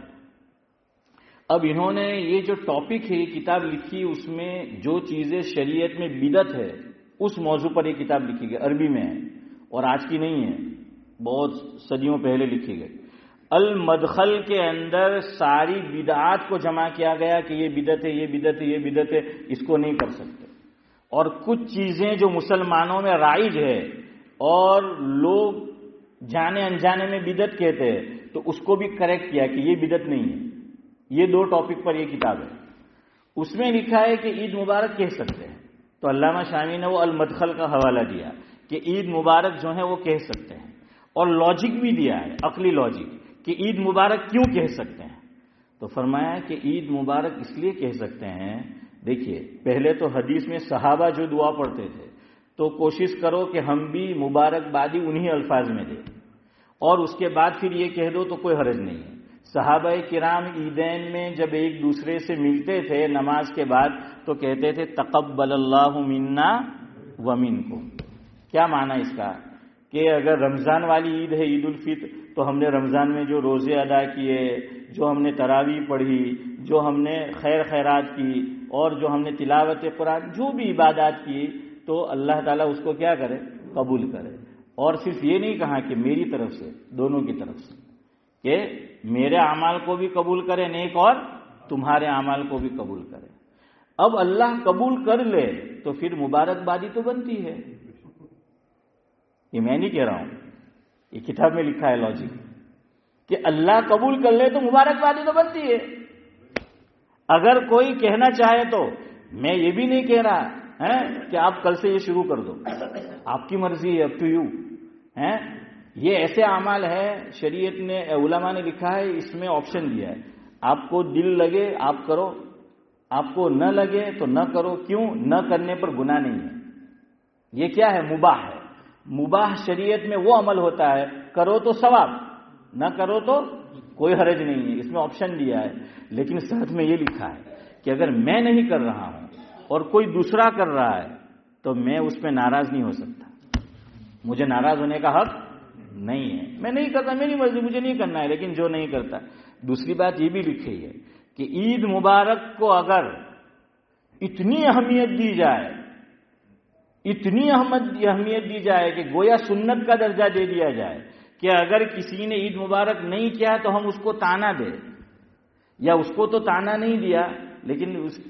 [SPEAKER 1] اب انہوں نے یہ جو ٹاپک ہے یہ کتاب لکھی, اس میں جو چیزیں شریعت میں بدعت ہے اس موضوع پر یہ کتاب لکھی گئی. عربی میں ہے اور آج کی نہیں ہے, بہت صدیوں پہلے لکھی گئی. المدخل کے اندر ساری بدعات کو جمع کیا گیا کہ یہ بدعت ہے, یہ بدعت ہے, یہ بدعت ہے, اس کو نہیں کر سکتے. اور کچھ چیزیں جو مسلمانوں میں رائج ہے اور لوگ جانے انجانے میں بدعت کہتے ہیں تو اس کو بھی کریکٹ کیا کہ یہ بدعت نہیں ہے. یہ 2 ٹاپک پر یہ کتاب ہے. اس میں لکھا ہے کہ عید مبارک کہہ سکتے ہیں. تو علامہ شامی نے وہ المدخل کا حوالہ دیا کہ عید مبارک جو ہے وہ کہہ سکتے ہیں, اور لاجک بھی دیا ہے, عقلی لاجک, کہ عید مبارک کیوں کہہ سکتے ہیں. تو فرمایا کہ عید مبارک اس لیے کہہ سکتے ہیں. دیکھیے پہلے تو حدیث میں صحابہ جو دعا پڑھتے تھے تو کوشش کرو کہ ہم بھی مبارکبادی انہی الفاظ میں دیں, اور اس کے بعد پھر یہ کہہ دو تو کوئی حرج نہیں ہے. صحابہ کرام عیدین میں جب ایک دوسرے سے ملتے تھے نماز کے بعد تو کہتے تھے تقبل اللہ منا ومنکم. کیا معنی اس کا؟ کہ اگر رمضان والی عید ہے عید الفطر تو ہم نے رمضان میں جو روزے ادا کیے, جو ہم نے تراویح پڑھی, جو ہم نے خیر خیرات کی, اور جو ہم نے تلاوت قرآن, جو بھی عبادات کی, تو اللہ تعالیٰ اس کو کیا کرے؟ قبول کرے. اور صرف یہ نہیں کہا کہ میری طرف سے, دونوں کی طرف سے, کہ میرے اعمال کو بھی قبول کرے نیک اور تمہارے اعمال کو بھی قبول کرے. اب اللہ قبول کر لے تو پھر مبارکبادی تو بنتی ہے. یہ میں نہیں کہہ رہا ہوں, یہ کتاب میں لکھا ہے لاجک, کہ اللہ قبول کر لے تو مبارکبادی تو بنتی ہے. اگر کوئی کہنا چاہے تو میں یہ بھی نہیں کہہ رہا کہ آپ کل سے یہ شروع کر دو, آپ کی مرضی ہے, اپ ٹو یو. یہ ایسے اعمال ہے شریعت نے, علماء نے لکھا ہے, اس میں آپشن دیا ہے, آپ کو دل لگے آپ کرو, آپ کو نہ لگے تو نہ کرو. کیوں؟ نہ کرنے پر گناہ نہیں ہے. یہ کیا ہے؟ مباح ہے. مباح شریعت میں وہ عمل ہوتا ہے کرو تو ثواب, نہ کرو تو کوئی حرج نہیں ہے. اس میں آپشن دیا ہے. لیکن ساتھ میں یہ لکھا ہے کہ اگر میں نہیں کر رہا ہوں اور کوئی دوسرا کر رہا ہے تو میں اس پہ ناراض نہیں ہو سکتا. مجھے ناراض ہونے کا حق نہیں ہے. میں نہیں کرتا, میری مرضی, مجھے نہیں کرنا ہے. لیکن جو نہیں کرتا. دوسری بات یہ بھی لکھی ہے کہ عید مبارک کو اگر اتنی اہمیت دی جائے, اتنی اہمیت دی جائے کہ گویا سنت کا درجہ دے دیا جائے کہ اگر کسی نے عید مبارک نہیں کیا تو ہم اس کو تانا دیں, یا اس کو تو تانا نہیں دیا લેકિન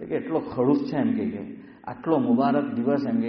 [SPEAKER 1] કે એટલો ખડૂસ છે એમ કે આટલો મુબારક દિવસ એમ કે